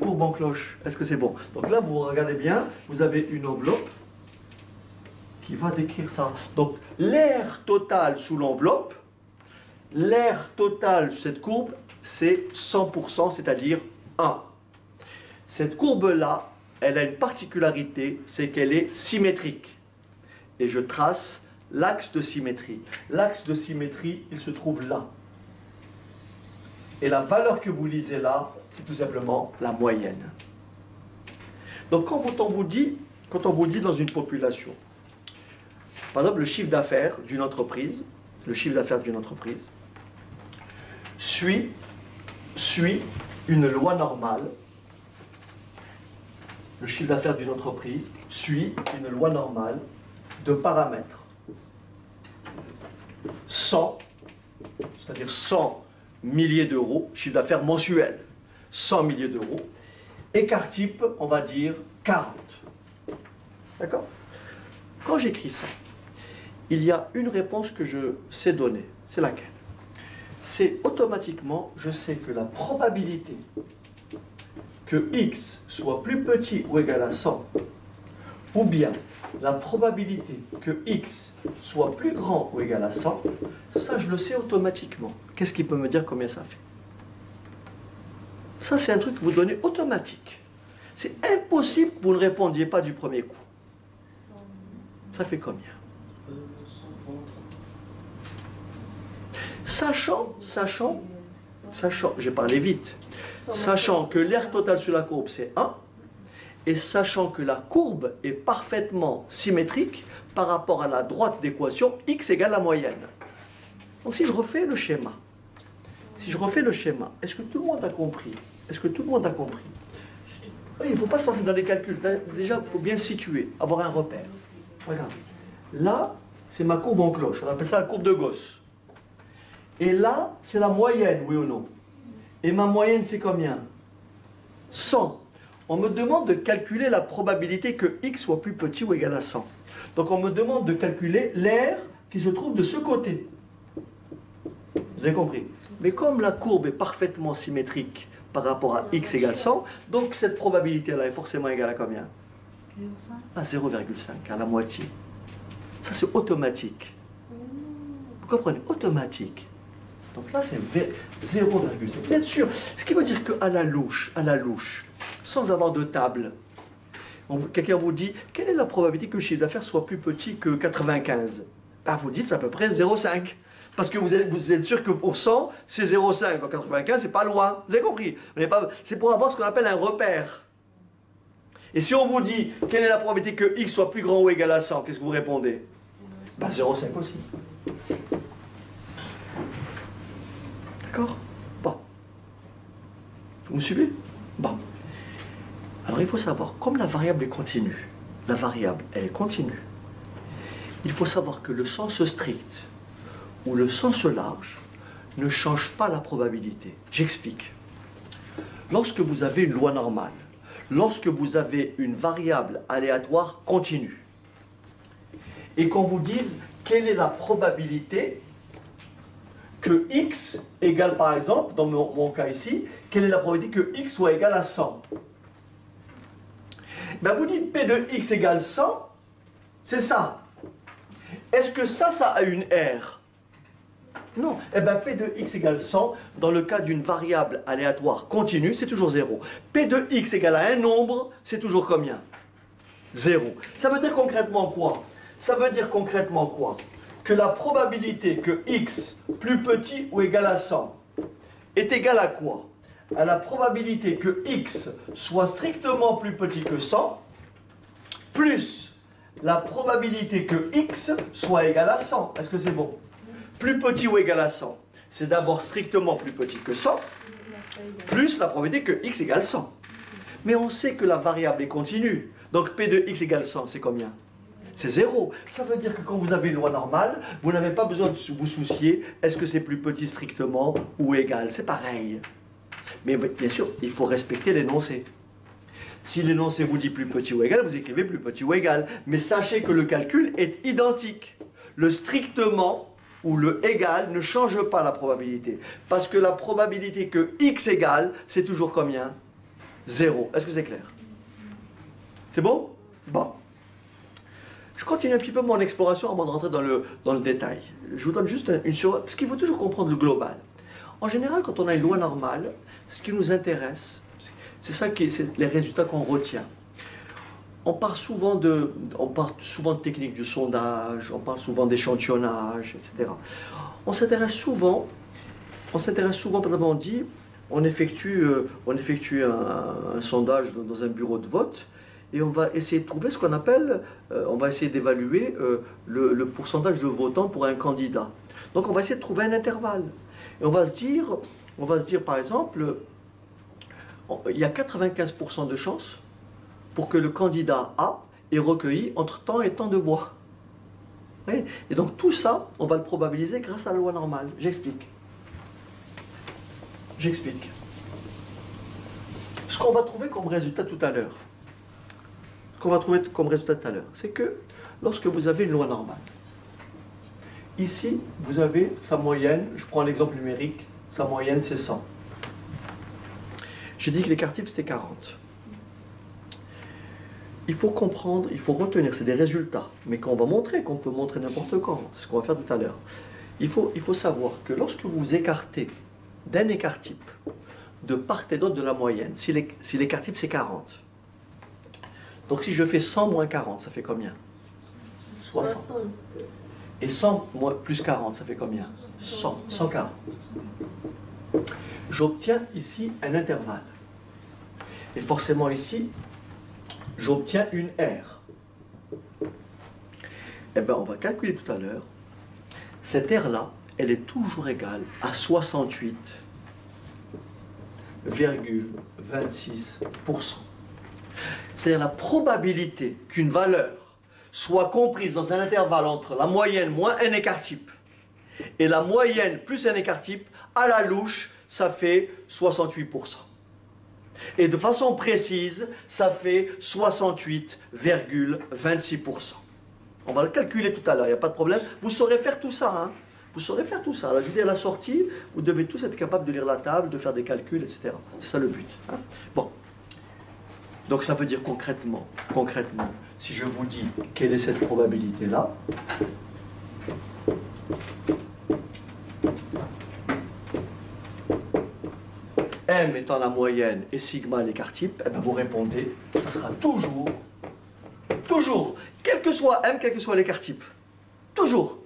courbe en cloche. Est-ce que c'est bon? Donc là, vous regardez bien, vous avez une enveloppe qui va décrire ça. Donc l'air total sous l'enveloppe, l'air total sur cette courbe, c'est 100%, c'est-à-dire 1. Cette courbe-là, elle a une particularité, c'est qu'elle est symétrique. Et je trace l'axe de symétrie. L'axe de symétrie, il se trouve là. Et la valeur que vous lisez là, c'est tout simplement la moyenne. Donc quand on vous dit dans une population, par exemple le chiffre d'affaires d'une entreprise, suit une loi normale. Le chiffre d'affaires d'une entreprise suit une loi normale de paramètres. 100, c'est-à-dire 100 milliers d'euros, chiffre d'affaires mensuel, 100 milliers d'euros. Écart type, on va dire 40. D'accord? Quand j'écris ça, il y a une réponse que je sais donner. C'est laquelle? C'est automatiquement, je sais que la probabilité que x soit plus petit ou égal à 100, ou bien la probabilité que x soit plus grand ou égal à 100, ça je le sais automatiquement. Qu'est-ce qui peut me dire combien ça fait? Ça c'est un truc que vous donnez automatique. C'est impossible que vous ne répondiez pas du premier coup. Ça fait combien? Sachant, j'ai parlé vite, sachant que l'air total sur la courbe c'est 1, et sachant que la courbe est parfaitement symétrique par rapport à la droite d'équation x égale la moyenne. Donc si je refais le schéma, est-ce que tout le monde a compris? Est-ce que tout le monde a compris? Oui, il ne faut pas se lancer dans les calculs. Déjà, il faut bien se situer, avoir un repère. Regarde. Là, c'est ma courbe en cloche. On appelle ça la courbe de Gauss. Et là, c'est la moyenne, oui ou non? Et ma moyenne, c'est combien? 100. On me demande de calculer la probabilité que x soit plus petit ou égal à 100. Donc on me demande de calculer l'air qui se trouve de ce côté. Vous avez compris? Mais comme la courbe est parfaitement symétrique par rapport à x égale 100, donc cette probabilité-là est forcément égale à combien? À 0,5, à la moitié. Ça c'est automatique. Vous comprenez? Automatique. Donc là c'est 0,5. Bien sûr, ce qui veut dire qu'à la louche, sans avoir de table, quelqu'un vous dit, quelle est la probabilité que le chiffre d'affaires soit plus petit que 95? Ben, vous dites c'est à peu près 0,5. Parce que vous êtes sûr que pour 100, c'est 0,5. En 95, c'est pas loin. Vous avez compris? C'est pour avoir ce qu'on appelle un repère. Et si on vous dit, quelle est la probabilité que x soit plus grand ou égal à 100, qu'est-ce que vous répondez? Ben 0,5 aussi. D'accord? Bon. Vous me suivez? Bon. Alors il faut savoir, comme la variable est continue, elle est continue, il faut savoir que le sens strict ou le sens large ne change pas la probabilité. J'explique. Lorsque vous avez une loi normale, lorsque vous avez une variable aléatoire continue, et qu'on vous dise quelle est la probabilité que x égale, par exemple, dans mon cas ici, quelle est la probabilité que x soit égal à 100? Ben vous dites P de x égale 100, c'est ça. Est-ce que ça a une R? Non. Eh bien, P de x égale 100, dans le cas d'une variable aléatoire continue, c'est toujours 0. P de x égale à un nombre, c'est toujours combien? 0. Ça veut dire concrètement quoi? Ça veut dire concrètement quoi? Que la probabilité que x plus petit ou égal à 100 est égale à quoi? À la probabilité que x soit strictement plus petit que 100, plus la probabilité que x soit égal à 100. Est-ce que c'est bon? Plus petit ou égal à 100, c'est d'abord strictement plus petit que 100, plus la probabilité que x égale 100. Mais on sait que la variable est continue. Donc P de x égale 100, c'est combien? C'est 0. Ça veut dire que quand vous avez une loi normale, vous n'avez pas besoin de vous soucier, est-ce que c'est plus petit strictement ou égal? C'est pareil. Mais bien sûr, il faut respecter l'énoncé. Si l'énoncé vous dit plus petit ou égal, vous écrivez plus petit ou égal. Mais sachez que le calcul est identique. Le strictement ou le égal ne change pas la probabilité. Parce que la probabilité que x égale, c'est toujours combien? 0. Est-ce que c'est clair? C'est bon? Bon. Je continue un petit peu mon exploration avant de rentrer dans le détail. Je vous donne juste une chose, parce qu'il faut toujours comprendre le global. En général, quand on a une loi normale, ce qui nous intéresse, c'est les résultats qu'on retient. On parle souvent de techniques du sondage, on parle souvent d'échantillonnage, etc. On s'intéresse souvent, par exemple, on dit, on effectue un sondage dans un bureau de vote, et on va essayer de trouver ce qu'on appelle, on va essayer d'évaluer le pourcentage de votants pour un candidat. Donc on va essayer de trouver un intervalle. Et on va se dire par exemple, il y a 95% de chances pour que le candidat A ait recueilli entre tant et tant de voix. Oui. Et donc tout ça, on va le probabiliser grâce à la loi normale. J'explique. Ce qu'on va trouver comme résultat tout à l'heure, c'est que lorsque vous avez une loi normale, ici, vous avez sa moyenne, je prends l'exemple numérique, sa moyenne c'est 100. J'ai dit que l'écart type c'était 40. Il faut comprendre, il faut retenir, c'est des résultats, mais qu'on va montrer, qu'on peut montrer n'importe quand, c'est ce qu'on va faire tout à l'heure. Il faut savoir que lorsque vous écartez d'un écart type de part et d'autre de la moyenne, si l'écart type c'est 40, donc si je fais 100 moins 40, ça fait combien? 60. Et 100 plus 40, ça fait combien? 100, 140. J'obtiens ici un intervalle. Et forcément ici, j'obtiens une R. Eh bien, on va calculer tout à l'heure. Cette R-là, elle est toujours égale à 68,26%. C'est-à-dire la probabilité qu'une valeur soit comprise dans un intervalle entre la moyenne moins un écart type et la moyenne plus un écart type, à la louche, ça fait 68%. Et de façon précise, ça fait 68,26%. On va le calculer tout à l'heure, il n'y a pas de problème. Vous saurez faire tout ça, hein. Vous saurez faire tout ça. Là, je dis à la sortie, vous devez tous être capables de lire la table, de faire des calculs, etc. C'est ça le but, hein. Bon. Donc ça veut dire concrètement, si je vous dis quelle est cette probabilité-là, M étant la moyenne et sigma l'écart type, eh bien vous répondez, ça sera toujours, quel que soit M, quel que soit l'écart type. Toujours.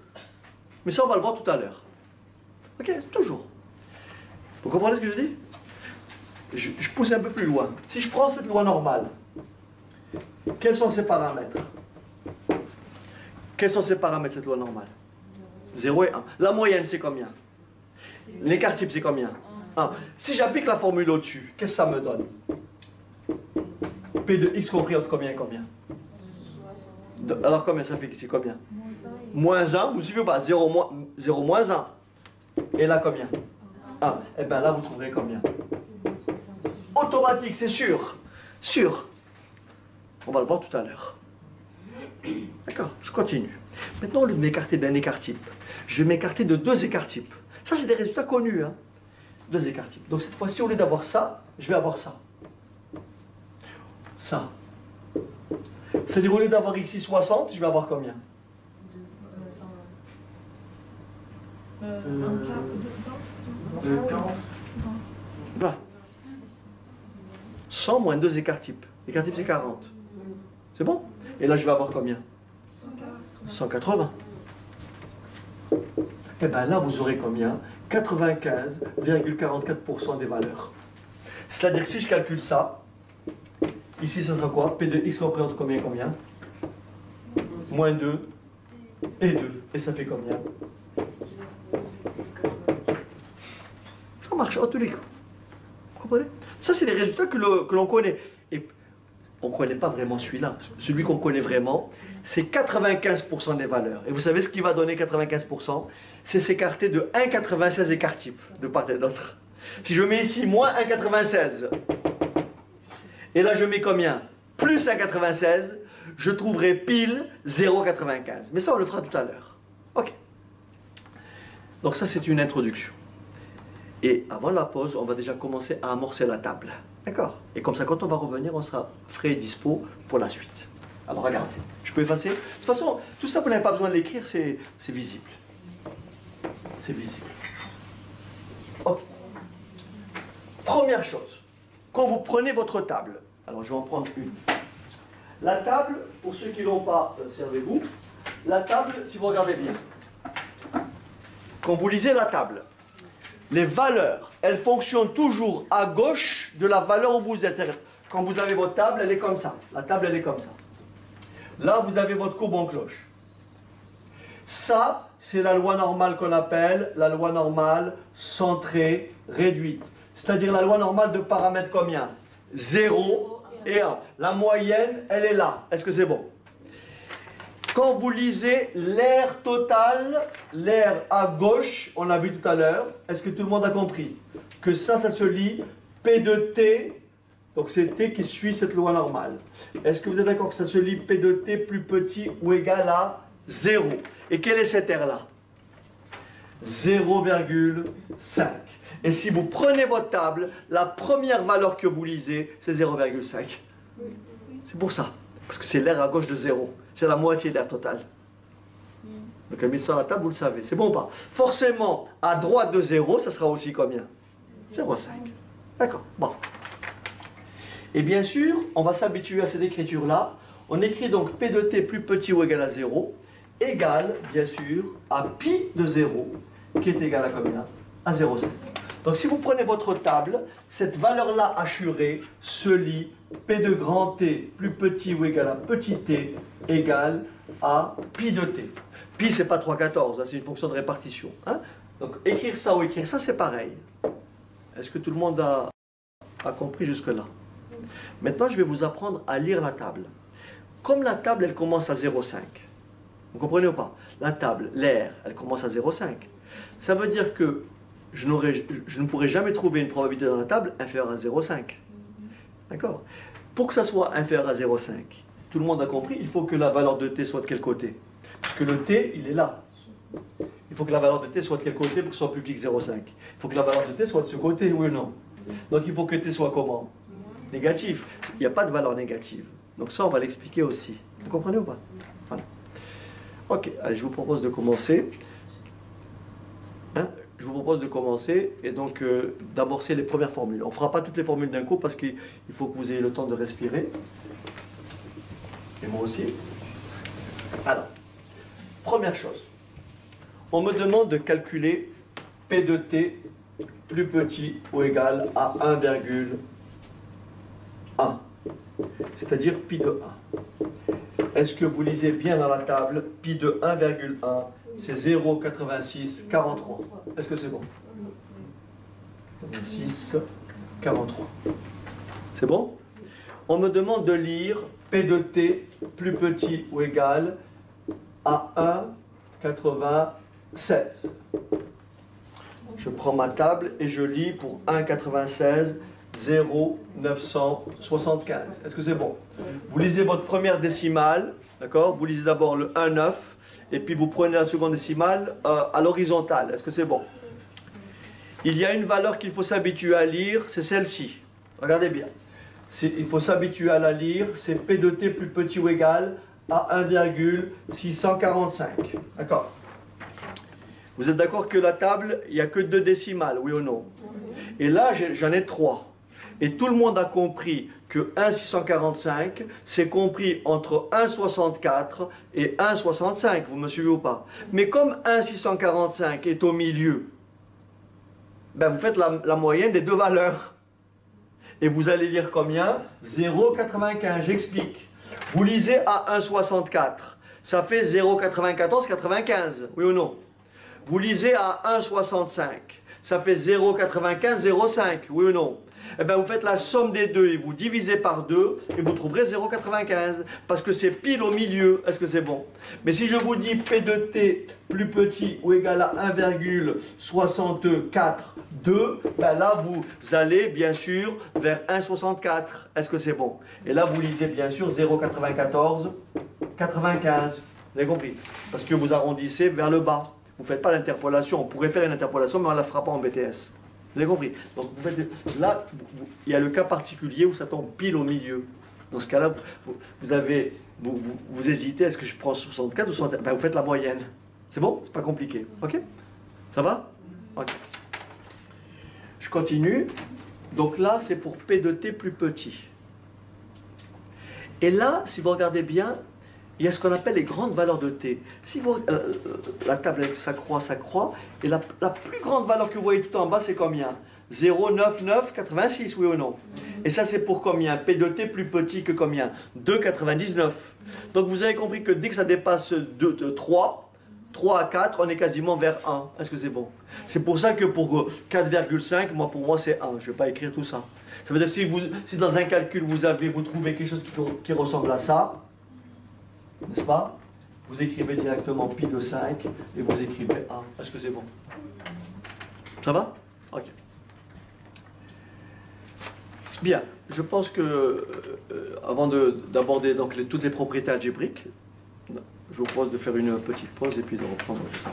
Mais ça, on va le voir tout à l'heure. Ok, toujours. Vous comprenez ce que je dis? Je pousse un peu plus loin. Si je prends cette loi normale, quels sont ses paramètres? Quels sont ses paramètres, cette loi normale? 0 et 1. La moyenne, c'est combien? L'écart type, c'est combien? 1. Si j'applique la formule au-dessus, qu'est-ce que ça me donne? P de x compris entre combien et combien? Alors combien ça fait? C'est combien? Moins 1, vous suivez pas? 0 moins 1. Et là combien? 1. Et bien là vous trouverez combien? Automatique, c'est sûr. Sûr. On va le voir tout à l'heure. D'accord, je continue. Maintenant, au lieu de m'écarter d'un écart type, je vais m'écarter de 2 écarts types. Ça, c'est des résultats connus, hein. 2 écarts types. Donc cette fois-ci, au lieu d'avoir ça, je vais avoir ça. Ça. C'est-à-dire, au lieu d'avoir ici 60, je vais avoir combien? 20. 100 moins 2 écarts types. L'écart type, c'est 40. C'est bon? Et là, je vais avoir combien? 180. Et bien là, vous aurez combien? 95,44% des valeurs. C'est-à-dire que si je calcule ça, ici, ça sera quoi? P de x compris entre combien et combien? Moins 2 et 2. Et ça fait combien? Ça marche en tous les cas. Vous comprenez? Ça, c'est des résultats que l'on connaît. Et on ne connaît pas vraiment celui-là. Celui qu'on connaît vraiment, c'est 95% des valeurs. Et vous savez ce qui va donner 95%? C'est s'écarter de 1,96 écartifs de part et d'autre. Si je mets ici moins 1,96, et là je mets combien? Plus 1,96, je trouverai pile 0,95. Mais ça, on le fera tout à l'heure. Ok. Donc ça, c'est une introduction. Et avant la pause, on va déjà commencer à amorcer la table. D'accord? Et comme ça, quand on va revenir, on sera frais et dispo pour la suite. Alors regardez, je peux effacer. De toute façon, tout ça, vous n'avez pas besoin de l'écrire, c'est visible. C'est visible. Ok. Première chose, quand vous prenez votre table, alors je vais en prendre une. La table, pour ceux qui ne l'ont pas, servez-vous. La table, si vous regardez bien, quand vous lisez la table, les valeurs, elles fonctionnent toujours à gauche de la valeur où vous êtes. Quand vous avez votre table, elle est comme ça. La table, elle est comme ça. Là, vous avez votre courbe en cloche. Ça, c'est la loi normale qu'on appelle la loi normale centrée réduite. C'est-à-dire la loi normale de paramètres combien? 0 et 1. La moyenne, elle est là. Est-ce que c'est bon? Quand vous lisez l'air total, l'air à gauche, on l'a vu tout à l'heure, est-ce que tout le monde a compris? Que ça se lit P de T, donc c'est T qui suit cette loi normale. Est-ce que vous êtes d'accord que ça se lit P de T plus petit ou égal à 0? Et quel est cet air-là? 0,5. Et si vous prenez votre table, la première valeur que vous lisez, c'est 0,5. C'est pour ça. Parce que c'est l'air à gauche de 0. C'est la moitié de l'air total. Donc, elle met ça sur la table, vous le savez. C'est bon ou pas? Forcément, à droite de 0, ça sera aussi combien? 0,5. D'accord. Bon. Et bien sûr, on va s'habituer à cette écriture-là. On écrit donc P de T plus petit ou égal à 0, égale, bien sûr, à pi de 0, qui est égal à combien? À 0,5. Donc, si vous prenez votre table, cette valeur-là assurée se lit P de grand T plus petit ou égal à petit t égale à pi de t. Pi, c'est pas 3,14, c'est une fonction de répartition. Hein? Donc, écrire ça ou écrire ça, c'est pareil. Est-ce que tout le monde a compris jusque-là? Maintenant, je vais vous apprendre à lire la table. Comme la table, elle commence à 0,5. Vous comprenez ou pas? La table, l'air, elle commence à 0,5. Ça veut dire que je ne pourrai jamais trouver une probabilité dans la table inférieure à 0,5. D'accord? Pour que ça soit inférieur à 0,5, tout le monde a compris, il faut que la valeur de t soit de quel côté? Parce que le t, il est là. Il faut que la valeur de t soit de quel côté pour que ce soit plus petit que 0,5? Il faut que la valeur de t soit de ce côté, oui ou non? Donc il faut que t soit comment? Négatif. Il n'y a pas de valeur négative. Donc ça, on va l'expliquer aussi. Vous comprenez ou pas? Voilà. Ok, allez, je vous propose de commencer. Hein? Je vous propose de commencer et donc d'amorcer les premières formules. On ne fera pas toutes les formules d'un coup parce qu'il faut que vous ayez le temps de respirer. Et moi aussi. Alors, première chose. On me demande de calculer P de T plus petit ou égal à 1,1. C'est-à-dire pi de 1. Est-ce que vous lisez bien dans la table pi de 1,1? C'est 0,8643. Est-ce que c'est bon? 86,43. C'est bon? On me demande de lire P de T plus petit ou égal à 1,96. Je prends ma table et je lis pour 1,96, 0,975. Est-ce que c'est bon? Vous lisez votre première décimale, d'accord? Vous lisez d'abord le 1,9. Et puis vous prenez la seconde décimale à l'horizontale. Est-ce que c'est bon? Il y a une valeur qu'il faut s'habituer à lire, c'est celle-ci. Regardez bien. Il faut s'habituer à la lire, c'est P de T plus petit ou égal à 1,645. D'accord? Vous êtes d'accord que la table, il n'y a que 2 décimales, oui ou non? Et là, j'en ai 3. Et tout le monde a compris que 1,645, c'est compris entre 1,64 et 1,65. Vous me suivez ou pas? Mais comme 1,645 est au milieu, ben vous faites la moyenne des deux valeurs. Et vous allez lire combien? 0,95. J'explique. Vous lisez à 1,64. Ça fait 0,94,95. Oui ou non? Vous lisez à 1,65. Ça fait 0,95,05. Oui ou non? Eh bien, vous faites la somme des deux et vous divisez par 2 et vous trouverez 0,95 parce que c'est pile au milieu. Est-ce que c'est bon? Mais si je vous dis P de t plus petit ou égal à 1,642, ben là, vous allez bien sûr vers 1,64. Est-ce que c'est bon? Et là, vous lisez bien sûr 0,94, 95. Vous avez compris? Parce que vous arrondissez vers le bas. Vous ne faites pas l'interpolation. On pourrait faire une interpolation, mais on ne la fera pas en BTS. Vous avez compris? Donc vous faites, là, il y a le cas particulier où ça tombe pile au milieu. Dans ce cas-là, vous hésitez, est-ce que je prends 64 ou 64? Ben, vous faites la moyenne. C'est bon? C'est pas compliqué. Ok? Ça va? Ok. Je continue. Donc là, c'est pour P de t plus petit. Et là, si vous regardez bien, il y a ce qu'on appelle les grandes valeurs de t. Si vous, la table s'accroît, et la plus grande valeur que vous voyez tout en bas, c'est combien? 0,9986, oui ou non? Et ça, c'est pour combien? P de t plus petit que combien? 2,99. Donc vous avez compris que dès que ça dépasse 3 à 4, on est quasiment vers 1. Est-ce que c'est bon? C'est pour ça que pour 4,5, pour moi, c'est 1. Je ne vais pas écrire tout ça. Ça veut dire que si dans un calcul, vous trouvez quelque chose qui ressemble à ça, n'est-ce pas? Vous écrivez directement pi de 5 et vous écrivez 1. Est-ce que c'est bon? Ça va? Ok. Bien, je pense que avant d'aborder toutes les propriétés algébriques, je vous propose de faire une petite pause et puis de reprendre juste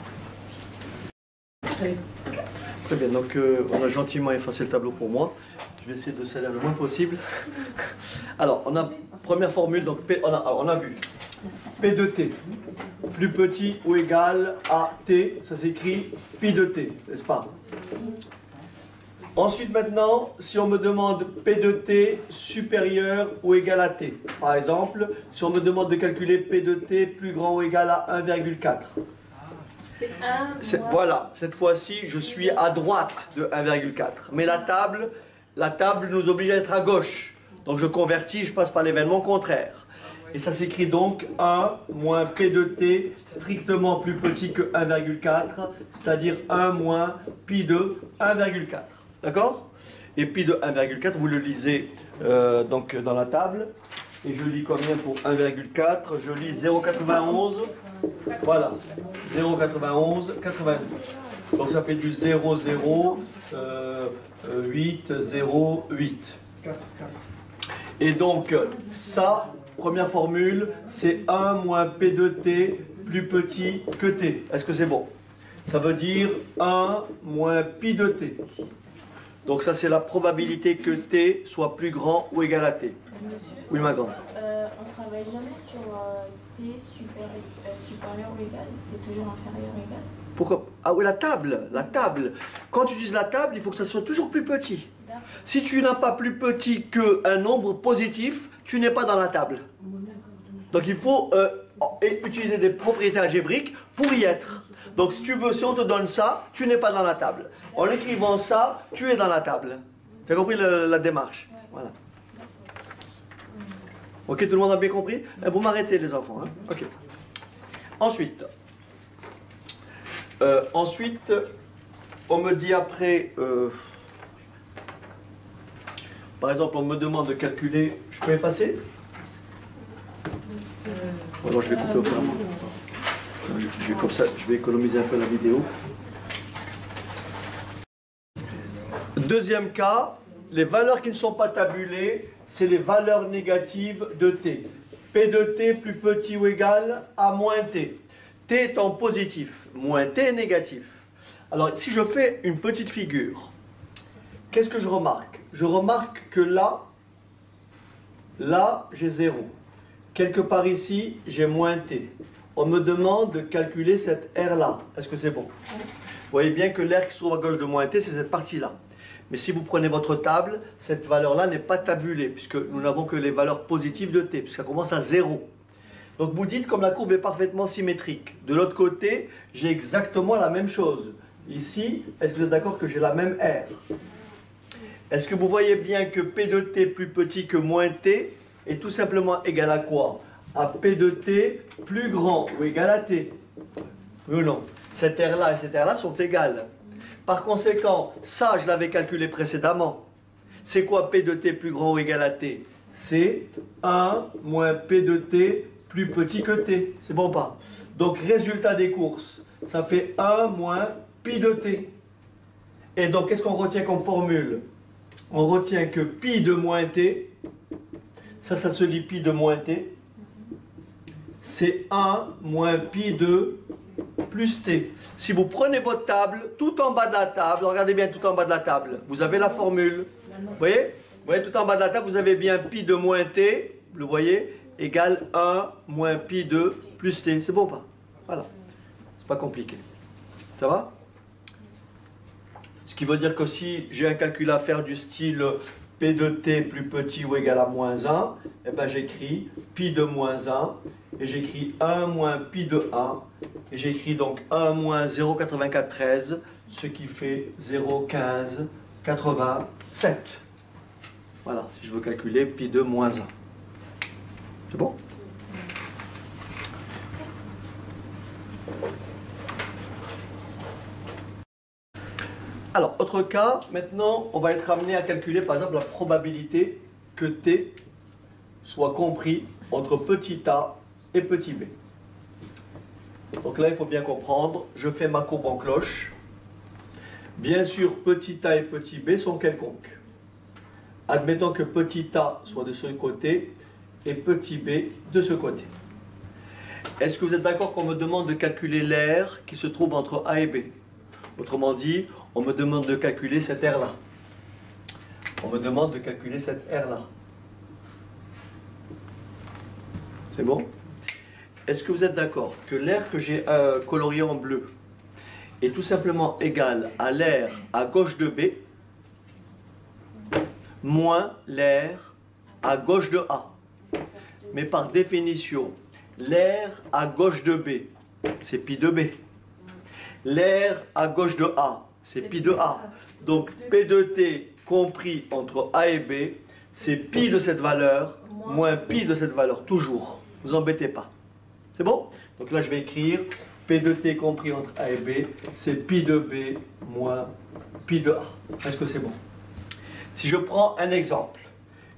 après. Très bien, donc on a gentiment effacé le tableau pour moi. Je vais essayer de s'aider le moins possible. Alors, on a première formule, donc on a vu P de t plus petit ou égal à t, ça s'écrit pi de t, n'est-ce pas? Ensuite maintenant, si on me demande P de t supérieur ou égal à t, par exemple, si on me demande de calculer P de t plus grand ou égal à 1,4. C'est 1. Voilà, cette fois-ci, je suis à droite de 1,4. Mais la table nous oblige à être à gauche. Donc je convertis, je passe par l'événement contraire. Et ça s'écrit donc 1 moins P de t strictement plus petit que 1,4, c'est-à-dire 1 moins pi de 1,4. D'accord? Et pi de 1,4, vous le lisez donc dans la table. Et je lis combien pour 1,4? Je lis 0,91. Voilà. 0,91, 92. Donc ça fait du 0,0808. Et donc ça, première formule, c'est 1 moins P de t plus petit que t. Est-ce que c'est bon? Ça veut dire 1 moins pi de t. Donc ça, c'est la probabilité que t soit plus grand ou égal à t. Monsieur, Oui, ma grande. on ne travaille jamais sur t supérieur ou égal, c'est toujours inférieur ou égal. Pourquoi? Ah oui, la table. Quand tu utilises la table, il faut que ça soit toujours plus petit. Si tu n'as pas plus petit qu'un nombre positif, tu n'es pas dans la table. Donc il faut utiliser des propriétés algébriques pour y être. Donc si on te donne ça, tu n'es pas dans la table. En écrivant ça, tu es dans la table. Tu as compris la démarche? Voilà. Ok, tout le monde a bien compris? Vous m'arrêtez les enfants. Hein? Ok. Ensuite, on me dit après, par exemple, on me demande de calculer, je peux effacer? Ou alors je vais couper au fur et à mesure. Je vais comme ça, je vais économiser un peu la vidéo. Deuxième cas, les valeurs qui ne sont pas tabulées, c'est les valeurs négatives de t. P de t plus petit ou égal à moins t. T étant positif, moins t est négatif. Alors, si je fais une petite figure, qu'est-ce que je remarque? Je remarque que là, j'ai 0. Quelque part ici, j'ai moins t. On me demande de calculer cette R-là. Est-ce que c'est bon? Vous voyez bien que l'air qui se trouve à gauche de moins t, c'est cette partie-là. Mais si vous prenez votre table, cette valeur-là n'est pas tabulée, puisque nous n'avons que les valeurs positives de t, puisqu'elle commence à 0. Donc vous dites, comme la courbe est parfaitement symétrique, de l'autre côté, j'ai exactement la même chose. Ici, est-ce que vous êtes d'accord que j'ai la même R? Est-ce que vous voyez bien que P de t plus petit que moins t est tout simplement égal à quoi? À P de t plus grand ou égal à t? Oui ou non? Cette R-là et cette R-là sont égales. Par conséquent, ça, je l'avais calculé précédemment. C'est quoi P de t plus grand ou égal à t? C'est 1 moins P de t plus petit que t. C'est bon ou pas? Donc, résultat des courses, ça fait 1 moins pi de t. Et donc, qu'est-ce qu'on retient comme formule? On retient que pi de moins t, ça se lit pi de moins t, c'est 1 moins pi de plus t. Si vous prenez votre table, tout en bas de la table, regardez bien tout en bas de la table, vous avez la formule. Vous voyez? Vous voyez, tout en bas de la table, vous avez bien pi de moins t, vous le voyez, égale 1 moins pi de plus t. C'est bon ou pas? Voilà. C'est pas compliqué. Ça va? Ce qui veut dire que si j'ai un calcul à faire du style P de t plus petit ou égal à moins 1, eh ben j'écris pi de moins 1, et j'écris 1 moins pi de 1, et j'écris donc 1 moins 0,9413, ce qui fait 0,1587. Voilà, si je veux calculer pi de moins 1. C'est bon? Alors, autre cas, maintenant, on va être amené à calculer, par exemple, la probabilité que t soit compris entre petit a et petit b. Donc là, il faut bien comprendre, je fais ma courbe en cloche. Bien sûr, petit a et petit b sont quelconques. Admettons que petit a soit de ce côté et petit b de ce côté. Est-ce que vous êtes d'accord qu'on me demande de calculer l'aire qui se trouve entre a et b? Autrement dit, on me demande de calculer cette aire-là. On me demande de calculer cette aire-là. C'est bon? Est-ce que vous êtes d'accord que l'aire que j'ai coloriée en bleu est tout simplement égale à l'aire à gauche de B moins l'aire à gauche de A? Mais par définition, l'aire à gauche de B, c'est pi de B. L'aire à gauche de A, c'est pi de A. Donc P de T compris entre A et B, c'est pi de cette valeur moins pi de cette valeur, toujours. Vous embêtez pas. C'est bon? Donc là, je vais écrire P de T compris entre A et B, c'est pi de B moins pi de A. Est-ce que c'est bon? Si je prends un exemple,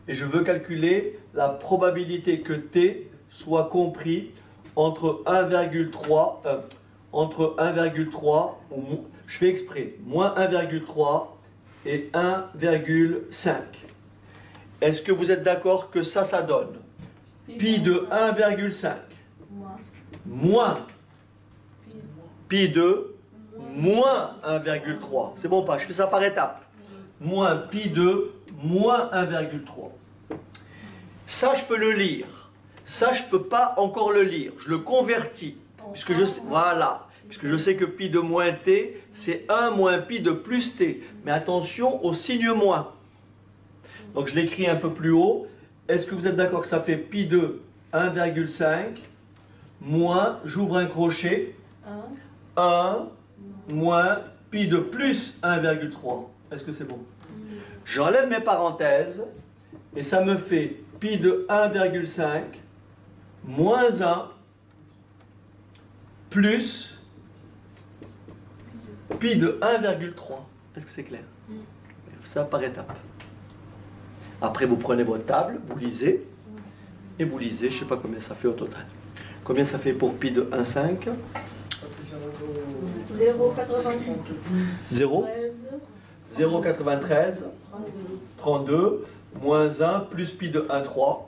et je veux calculer la probabilité que T soit compris entre 1,3, je fais exprès, moins 1,3 et 1,5. Est-ce que vous êtes d'accord que ça donne pi de 1,5 moins pi de moins 1,3. C'est bon ou pas? Je fais ça par étapes. Moins pi de moins 1,3. Ça, je peux le lire. Ça, je ne peux pas encore le lire. Je le convertis. Puisque je sais, voilà. Puisque je sais que pi de moins t, c'est 1 moins pi de plus t. Mais attention au signe moins. Donc je l'écris un peu plus haut. Est-ce que vous êtes d'accord que ça fait pi de 1,5 moins, j'ouvre un crochet, 1 moins pi de plus 1,3. Est-ce que c'est bon? J'enlève mes parenthèses et ça me fait pi de 1,5 moins 1 plus pi de 1,3. Est-ce que c'est clair? Ça par étapes. Après, vous prenez votre table, vous lisez, et vous lisez, je ne sais pas combien ça fait au total. Combien ça fait pour pi de 1,5? 0,93. 0,93. 32. Moins 1 plus pi de 1,3.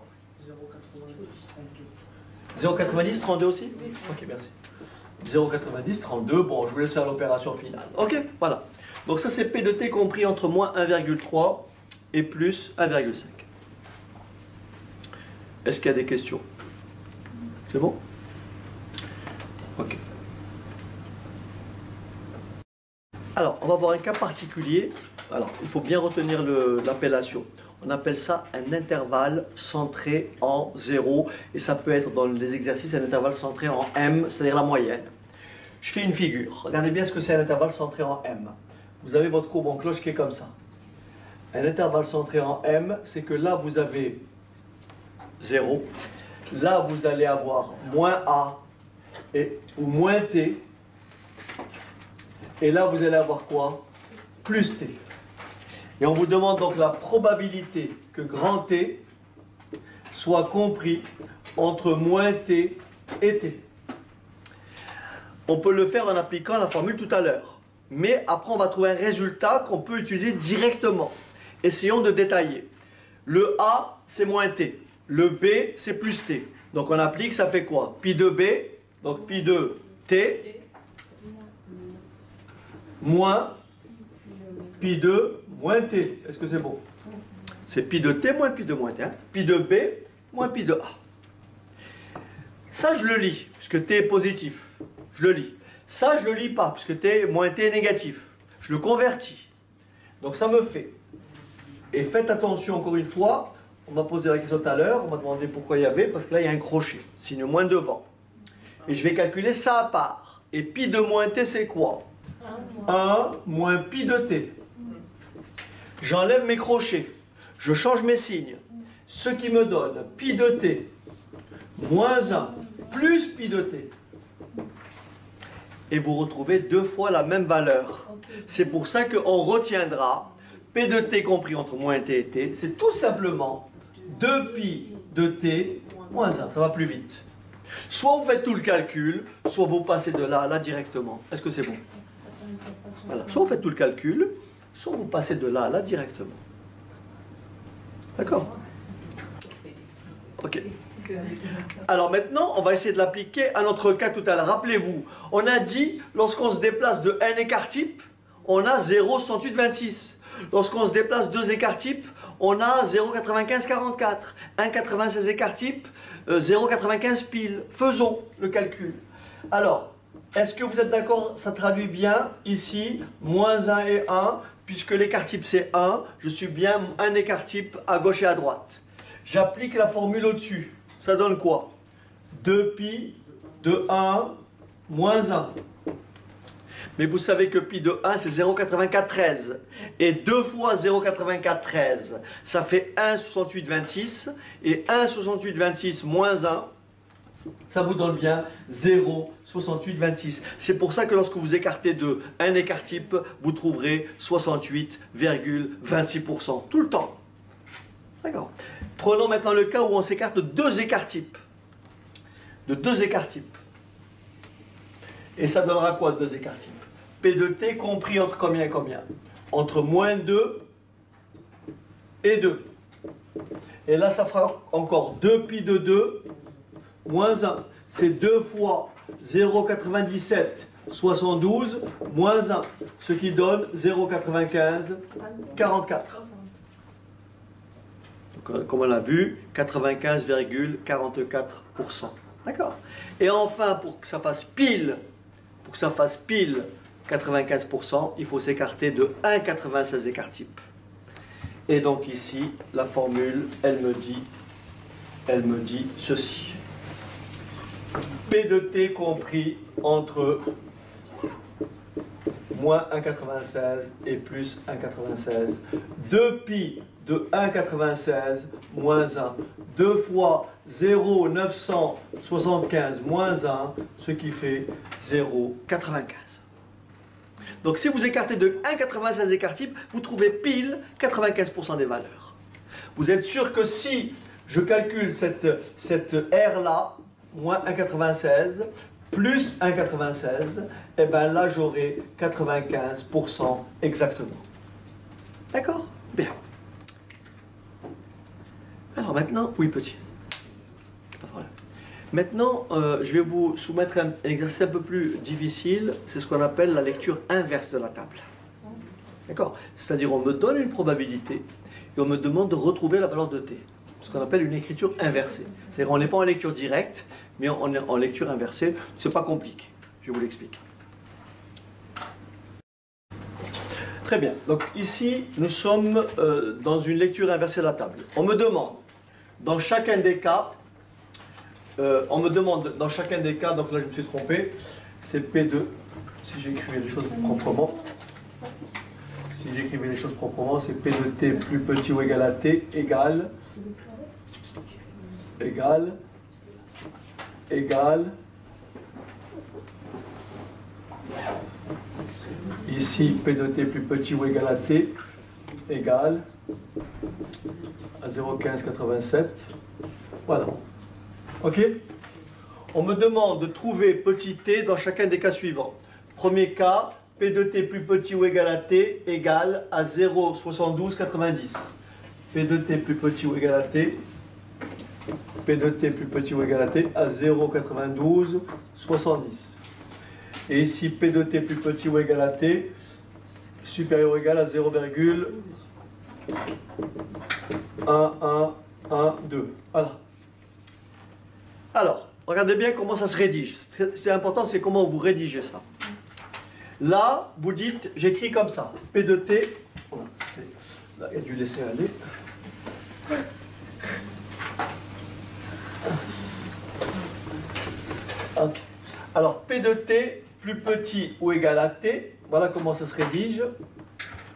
0,90, 32 aussi? Ok, merci. 0,90, 32. Bon, je vous laisse faire l'opération finale. Ok, voilà. Donc ça, c'est P de T compris entre moins 1,3 et plus 1,5. Est-ce qu'il y a des questions? C'est bon? Ok. Alors, on va voir un cas particulier. Alors, il faut bien retenir l'appellation. On appelle ça un intervalle centré en 0. Et ça peut être dans les exercices un intervalle centré en M, c'est-à-dire la moyenne. Je fais une figure. Regardez bien ce que c'est un intervalle centré en M. Vous avez votre courbe en cloche qui est comme ça. Un intervalle centré en M, c'est que là, vous avez 0. Là, vous allez avoir moins A ou moins T. Et là, vous allez avoir quoi? Plus T. Et on vous demande donc la probabilité que grand T soit compris entre moins T et T. On peut le faire en appliquant la formule tout à l'heure. Mais après, on va trouver un résultat qu'on peut utiliser directement. Essayons de détailler. Le A, c'est moins T. Le B, c'est plus T. Donc on applique, ça fait quoi? Pi de B, donc pi de T, moins pi de moins T. Est-ce que c'est bon? C'est pi de T moins pi de moins T. Hein? Pi de B moins pi de A. Ça, je le lis, puisque T est positif. Je le lis. Ça, je ne le lis pas, puisque T moins T est négatif. Je le convertis. Donc ça me fait. Et faites attention, encore une fois, on m'a posé la question tout à l'heure, on m'a demandé pourquoi il y avait, parce que là, il y a un crochet, signe moins devant. Et je vais calculer ça à part. Et pi de moins T, c'est quoi? 1 moins pi de T. J'enlève mes crochets. Je change mes signes. Ce qui me donne pi de T moins 1 plus pi de T. Et vous retrouvez deux fois la même valeur. C'est pour ça qu'on retiendra P de T compris entre moins T et T, c'est tout simplement 2 pi de T moins 1. Ça va plus vite. Soit vous faites tout le calcul, soit vous passez de là à là directement. Est-ce que c'est bon? Voilà. Soit vous faites tout le calcul, soit vous passez de là à là directement. D'accord? Ok. Alors maintenant, on va essayer de l'appliquer à notre cas tout à l'heure. Rappelez-vous, on a dit, lorsqu'on se déplace de n écart type, on a 0,6826. Lorsqu'on se déplace 2 écarts type, on a 0,9544. 1,96 écart type, 0,95 pile. Faisons le calcul. Alors, est-ce que vous êtes d'accord? Ça traduit bien ici, moins 1 et 1, puisque l'écart type c'est 1, je suis bien un écart type à gauche et à droite. J'applique la formule au-dessus. Ça donne quoi? 2 pi de 1 moins 1. Mais vous savez que pi de 1, c'est 0,8413. Et 2 fois 0,8413, ça fait 1,6826. Et 1,6826 moins 1, ça vous donne bien 0,6826. C'est pour ça que lorsque vous écartez de un écart type, vous trouverez 68,26%. Tout le temps. D'accord. Prenons maintenant le cas où on s'écarte de 2 écarts types. De 2 écarts types. Et ça donnera quoi, 2 écarts types? P de T compris entre combien et combien? Entre moins 2 et 2. Et là, ça fera encore 2 pi de 2 moins 1. C'est 2 fois 0,9772 moins 1. Ce qui donne 0,9544. Comme on l'a vu, 95,44%. D'accord? Et enfin, pour que ça fasse pile 95%, il faut s'écarter de 1,96 écart type. Et donc ici, la formule, elle me dit ceci. P de T compris entre moins 1,96 et plus 1,96. 2 pi de 1,96 moins 1. 2 fois 0,975 moins 1, ce qui fait 0,95. Donc si vous écartez de 1,96 écart type, vous trouvez pile 95% des valeurs. Vous êtes sûr que si je calcule cette R-là, moins 1,96, plus 1,96, et bien là j'aurai 95% exactement. D'accord? Bien. Alors maintenant, oui petit. Maintenant, je vais vous soumettre un exercice un peu plus difficile, c'est ce qu'on appelle la lecture inverse de la table. D'accord? C'est-à-dire on me donne une probabilité et on me demande de retrouver la valeur de t. Ce qu'on appelle une écriture inversée. C'est-à-dire on n'est pas en lecture directe, mais on est en lecture inversée. C'est pas compliqué, je vous l'explique. Très bien, donc ici nous sommes dans une lecture inversée de la table. On me demande, dans chacun des cas, donc là je me suis trompé, c'est P2, si j'écrivais les choses proprement, c'est P de T plus petit ou égal à T égale, ici P de T plus petit ou égal à T égale à 0,1587. Voilà. OK? On me demande de trouver petit t dans chacun des cas suivants. Premier cas, P de t plus petit ou égal à t égale à 0,7290. P de t plus petit ou égal à t, P de t plus petit ou égal à t à 0,9270. Et ici, P de t plus petit ou égal à t supérieur ou égal à 0,1112. Voilà. Alors, regardez bien comment ça se rédige. C'est important, c'est comment vous rédigez ça. Là, vous dites, j'écris comme ça. P de t, voilà, là, il y a dû laisser aller. Ok. Alors, P de t plus petit ou égal à t, voilà comment ça se rédige.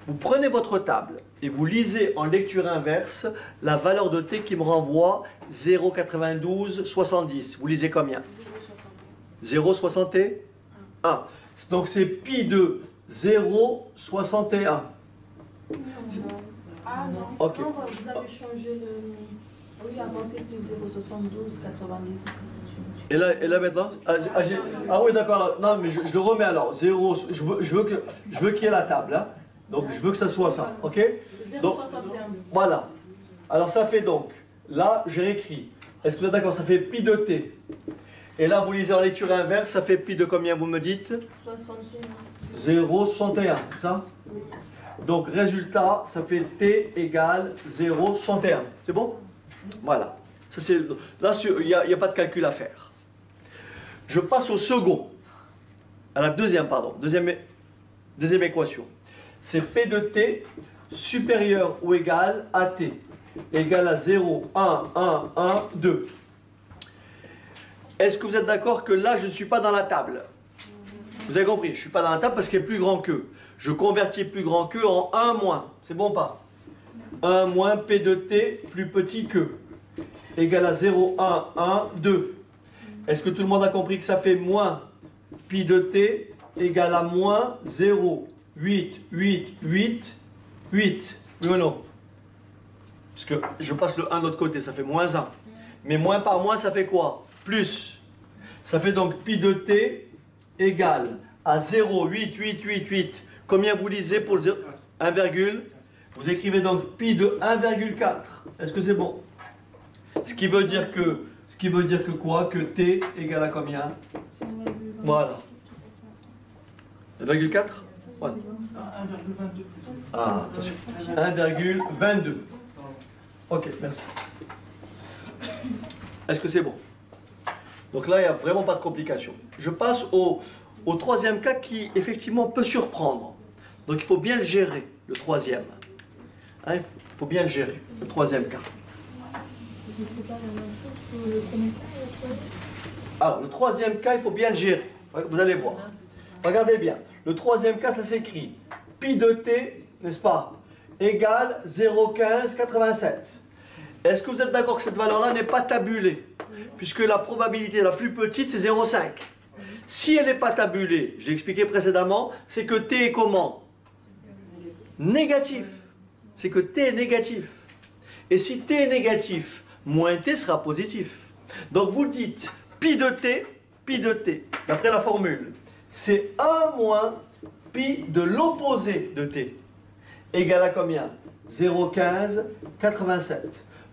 Vous prenez votre table et vous lisez en lecture inverse la valeur de t qui me renvoie 0,9270. Vous lisez combien? 0,61. Donc c'est pi de 0,61. Ah non. Ok. Non, vous avez changé le... Oui, avant c'était 0,7290. Et là maintenant oui d'accord, non mais je le remets alors, 0, je veux qu'il y ait la table, hein. Donc je veux que ça soit ça, ok? 0,61. Voilà, alors ça fait donc, là j'ai réécrit, est-ce que vous êtes d'accord, ça fait pi de t. Et là vous lisez en lecture inverse, ça fait pi de combien vous me dites? 0,61, c'est ça? Oui. Donc résultat, ça fait t égale 0,61, c'est bon? Voilà, ça, là il n'y a pas de calcul à faire. Je passe au second, à la deuxième équation. C'est P de t supérieur ou égal à t, égal à 0,1112. Est-ce que vous êtes d'accord que là, je ne suis pas dans la table? Vous avez compris, je ne suis pas dans la table parce qu'il est plus grand que. Je convertis plus grand que en 1 moins. C'est bon ou pas? 1 moins P de t plus petit que, égal à 0,1112. Est-ce que tout le monde a compris que ça fait moins pi de t égale à moins 0,8888? Oui ou non? Parce que je passe le 1 de l'autre côté, ça fait moins 1. Mais moins par moins, ça fait quoi? Plus. Ça fait donc pi de t égale à 0,8888. Combien vous lisez pour le 0? 1, vous écrivez donc pi de 1,4. Est-ce que c'est bon? Ce qui veut dire que quoi? Que t égale à combien? Voilà. 1,4? Ouais. 1,22 plus. Ah, attention. 1,22. Ok, merci. Est-ce que c'est bon? Donc là, il n'y a vraiment pas de complication. Je passe au troisième cas qui, effectivement, peut surprendre. Donc il faut bien le gérer, le troisième. Hein, il faut bien le gérer, le troisième cas. C'est pas la même chose que le premier cas et le troisième? Alors, le troisième cas, il faut bien le gérer. Vous allez voir. Regardez bien. Le troisième cas, ça s'écrit pi de t, n'est-ce pas, égale 0,1587. Est-ce que vous êtes d'accord que cette valeur-là n'est pas tabulée? Puisque la probabilité la plus petite, c'est 0,5. Si elle n'est pas tabulée, je l'ai expliqué précédemment, c'est que t est comment? Négatif. C'est que t est négatif. Et si t est négatif, moins t sera positif. Donc vous dites pi de t, d'après la formule, c'est 1 moins pi de l'opposé de t, égal à combien? 0,1587.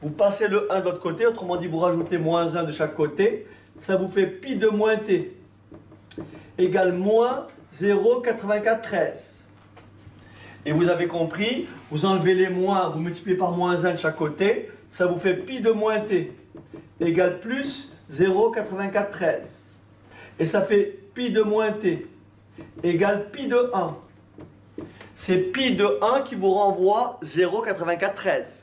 Vous passez le 1 de l'autre côté, autrement dit vous rajoutez moins 1 de chaque côté, ça vous fait pi de moins t, égale moins 0,8413. Et vous avez compris, vous enlevez les moins, vous multipliez par moins 1 de chaque côté, ça vous fait pi de moins t, égale plus 0,8413. Et ça fait pi de moins t, égale pi de 1. C'est pi de 1 qui vous renvoie 0,8413.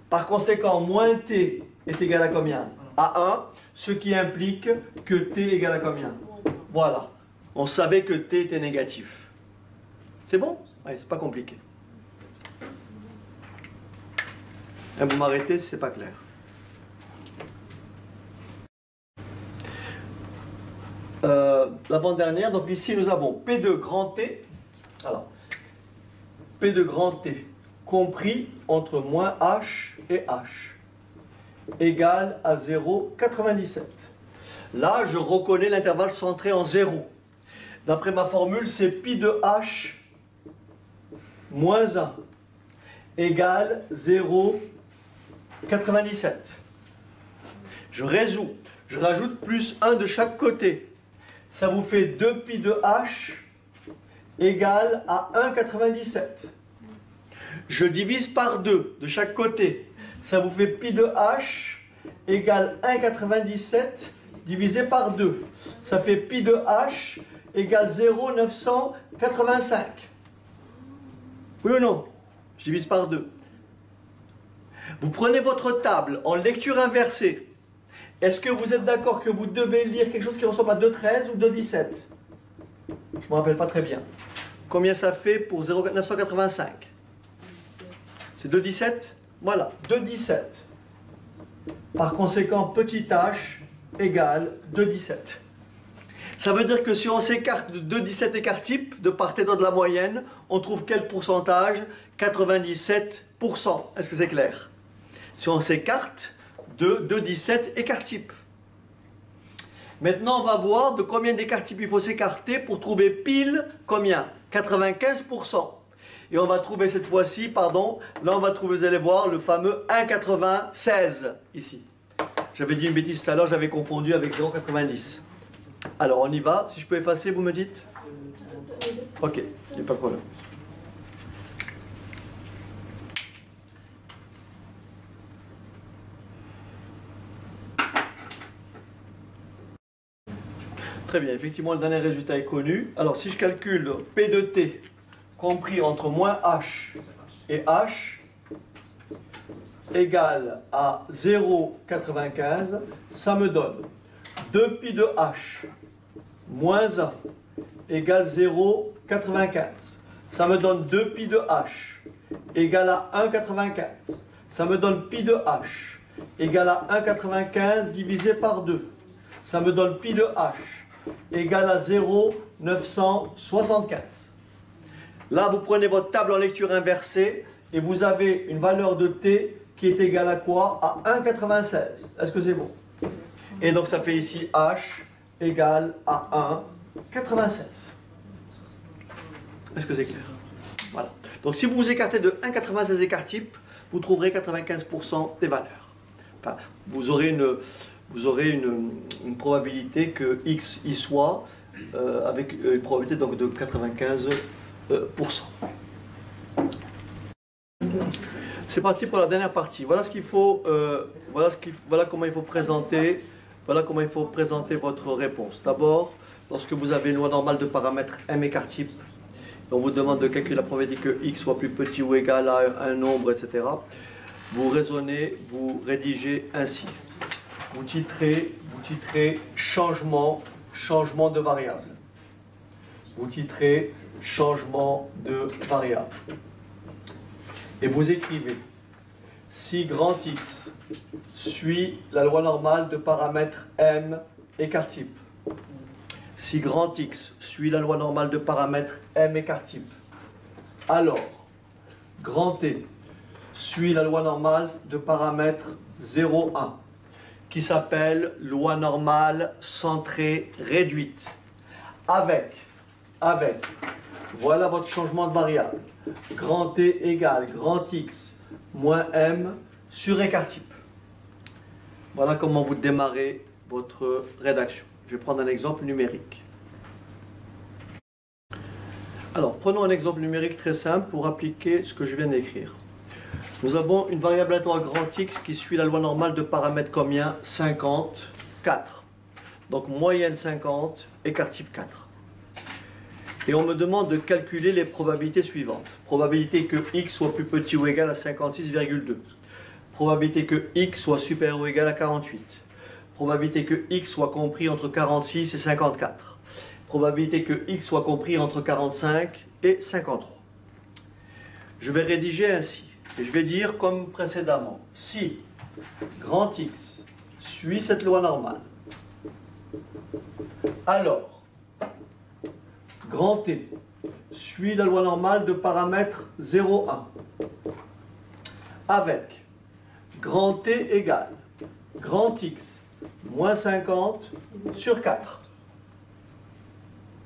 Par conséquent, moins t est égal à combien? À 1, ce qui implique que t est égal à combien? Voilà. On savait que t était négatif. C'est bon? Oui, c'est pas compliqué. Et vous m'arrêtez si c'est pas clair. L'avant-dernière, donc ici nous avons P de grand T. Alors, P de grand T compris entre moins h et h, égale à 0,97. Là, je reconnais l'intervalle centré en 0. D'après ma formule, c'est pi de h moins 1 égale 0,97. Je résous. Je rajoute plus 1 de chaque côté. Ça vous fait 2 pi de h égale à 1,97. Je divise par 2 de chaque côté. Ça vous fait pi de h égale 1,97 divisé par 2. Ça fait pi de h égale 0,985. Oui ou non? Je divise par 2. Vous prenez votre table en lecture inversée. Est-ce que vous êtes d'accord que vous devez lire quelque chose qui ressemble à 2,13 ou 2,17? Je ne me rappelle pas très bien. Combien ça fait pour 0,985? C'est 2,17? Voilà, 2,17. Par conséquent, petit h égale 2,17. Ça veut dire que si on s'écarte de 2,17 écart type, de part et d'autre de la moyenne, on trouve quel pourcentage? 97%. Est-ce que c'est clair? Si on s'écarte de 2,17 écart type. Maintenant, on va voir de combien d'écart type il faut s'écarter pour trouver pile combien? 95%. Et on va trouver cette fois-ci, pardon, là on va trouver, vous allez voir, le fameux 1,96 ici. J'avais dit une bêtise tout à l'heure, j'avais confondu avec 0,90. Alors on y va, si je peux effacer, vous me dites? Ok, il n'y a pas de problème. Très bien, effectivement le dernier résultat est connu. Alors si je calcule P de T compris entre moins H et H égale à 0,95, ça me donne 2 pi de H moins 1 égale 0,95. Ça me donne 2 pi de H égale à 1,95. Ça me donne pi de H égale à 1,95 divisé par 2. Ça me donne pi de H égale à 0,975. Là, vous prenez votre table en lecture inversée et vous avez une valeur de t qui est égale à quoi? À 1,96. Est-ce que c'est bon? Et donc ça fait ici h égale à 1,96. Est-ce que c'est clair? Voilà. Donc si vous vous écartez de 1,96 écart type, vous trouverez 95% des valeurs. Enfin, vous aurez une probabilité que x y soit avec une probabilité donc de 95%. C'est parti pour la dernière partie. Voilà ce qu'il faut, voilà comment il faut présenter, votre réponse. D'abord, lorsque vous avez une loi normale de paramètres m écart type, on vous demande de calculer la probabilité que x soit plus petit ou égal à un nombre, etc. Vous raisonnez, vous rédigez ainsi. Vous titrez changement de variable. Vous titrez changement de variable. Et vous écrivez si grand X suit la loi normale de paramètres M écart type. Si grand X suit la loi normale de paramètres M écart type, alors grand T suit la loi normale de paramètres 0,1 qui s'appelle loi normale centrée réduite avec, voilà votre changement de variable, grand T égale grand X moins M sur écart type. Voilà comment vous démarrez votre rédaction. Je vais prendre un exemple numérique. Alors, prenons un exemple numérique très simple pour appliquer ce que je viens d'écrire. Nous avons une variable aléatoire grand X qui suit la loi normale de paramètres combien? 50, 4. Donc moyenne 50, écart type 4. Et on me demande de calculer les probabilités suivantes. Probabilité que x soit plus petit ou égal à 56,2. Probabilité que x soit supérieur ou égal à 48. Probabilité que x soit compris entre 46 et 54. Probabilité que x soit compris entre 45 et 53. Je vais rédiger ainsi. Et je vais dire comme précédemment, si grand X suit cette loi normale, alors grand T suit la loi normale de paramètres 0,1. avec grand T égale grand X moins 50 sur 4.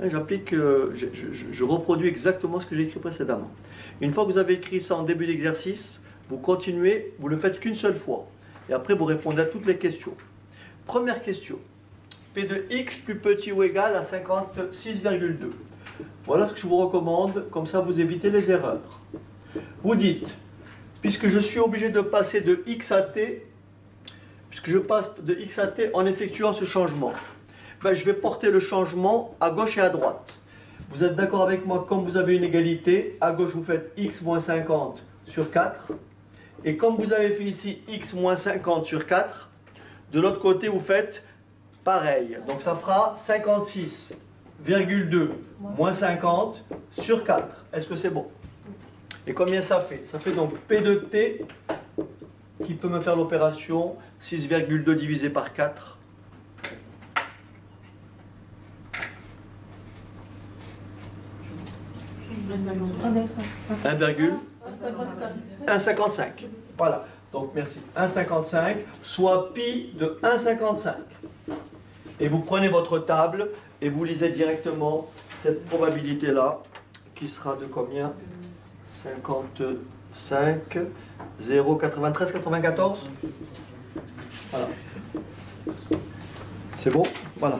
J'applique, je reproduis exactement ce que j'ai écrit précédemment. Une fois que vous avez écrit ça en début d'exercice, vous continuez, vous ne le faites qu'une seule fois. Et après, vous répondez à toutes les questions. Première question. P de x plus petit ou égal à 56,2. Voilà ce que je vous recommande, comme ça vous évitez les erreurs. Vous dites, puisque je suis obligé de passer de x à t, puisque je passe de x à t en effectuant ce changement, ben, je vais porter le changement à gauche et à droite. Vous êtes d'accord avec moi, comme vous avez une égalité, à gauche vous faites x moins 50 sur 4, et comme vous avez fait ici x moins 50 sur 4, de l'autre côté vous faites pareil. Donc ça fera 56,2 moins 50 sur 4. Est-ce que c'est bon? Et combien ça fait? Ça fait donc P de T, qui peut me faire l'opération 6,2 divisé par 4. Avec 1,55. Voilà. Donc merci. 1,55, soit pi de 1,55. Et vous prenez votre table et vous lisez directement cette probabilité-là, qui sera de combien? 55, 0, 93, 94. Voilà. C'est bon? Voilà.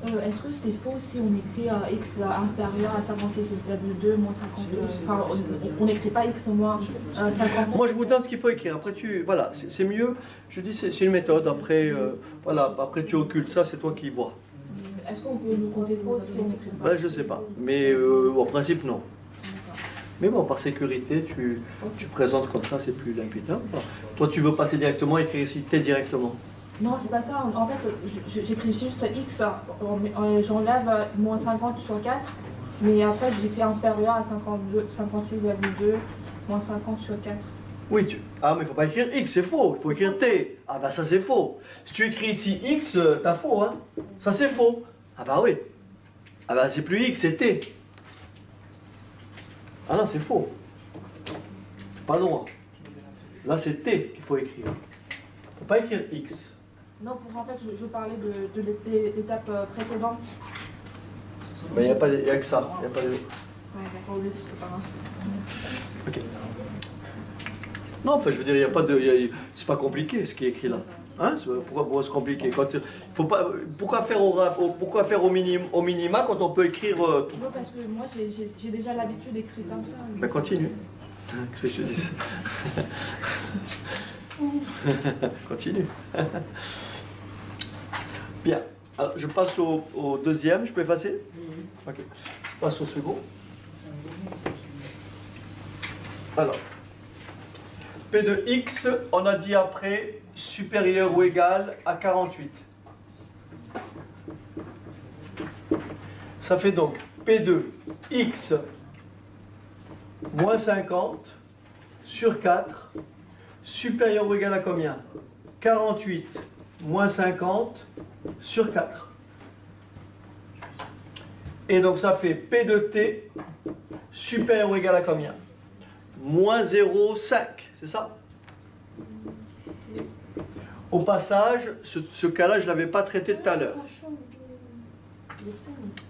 Est-ce que c'est faux si on écrit x inférieur à 56,2 moins 50? Enfin, on n'écrit pas x moins 50. Moi, je vous donne ce qu'il faut écrire. Après, voilà, c'est mieux. Je dis, c'est une méthode. Après, voilà, après tu occultes ça, c'est toi qui vois. Est-ce qu'on peut nous compter faux si on n'écrit pas? Ben, je sais pas. Mais en principe, non. Mais bon, par sécurité, tu présentes comme ça, c'est plus limpide. Hein. Toi, tu veux passer directement, écrire ici T directement. Non, c'est pas ça. En fait, j'écris juste x, j'enlève moins 50 sur 4, mais après j'écris inférieur à 56,2 moins 50 sur 4. Oui, ah, mais il ne faut pas écrire x, c'est faux. Il faut écrire T. Ah, bah ça, c'est faux. Si tu écris ici x, t'as faux, hein. Ça, c'est faux. Ah, bah oui. Ah, bah c'est plus x, c'est T. Ah non, c'est faux. Pas droit. Là, c'est T qu'il faut écrire. Il ne faut pas écrire x. Non, en fait, je parlais de l'étape précédente. Mais il n'y a que ça. Y a pas de... Ouais, d'accord, c'est pas grave. Ok. Non, enfin, je veux dire, il y a pas de... c'est pas compliqué ce qui est écrit là. Hein? Pourquoi se compliquer faut pas, pourquoi faire au minima quand on peut écrire tout? Non, parce que moi, j'ai déjà l'habitude d'écrire comme ça. Ben, continue. Qu'est-ce que je te dis? Continue. Bien. Alors, je passe au deuxième. Je peux effacer? Ok. Je passe au second. Alors, P de x, on a dit après, supérieur ou égal à 48. Ça fait donc P de x moins 50 sur 4, supérieur ou égal à combien? 48 moins 50 sur 4. Et donc ça fait P de t supérieur ou égal à combien? Moins 0,5, c'est ça? Au passage, ce cas-là, je ne l'avais pas traité tout à l'heure.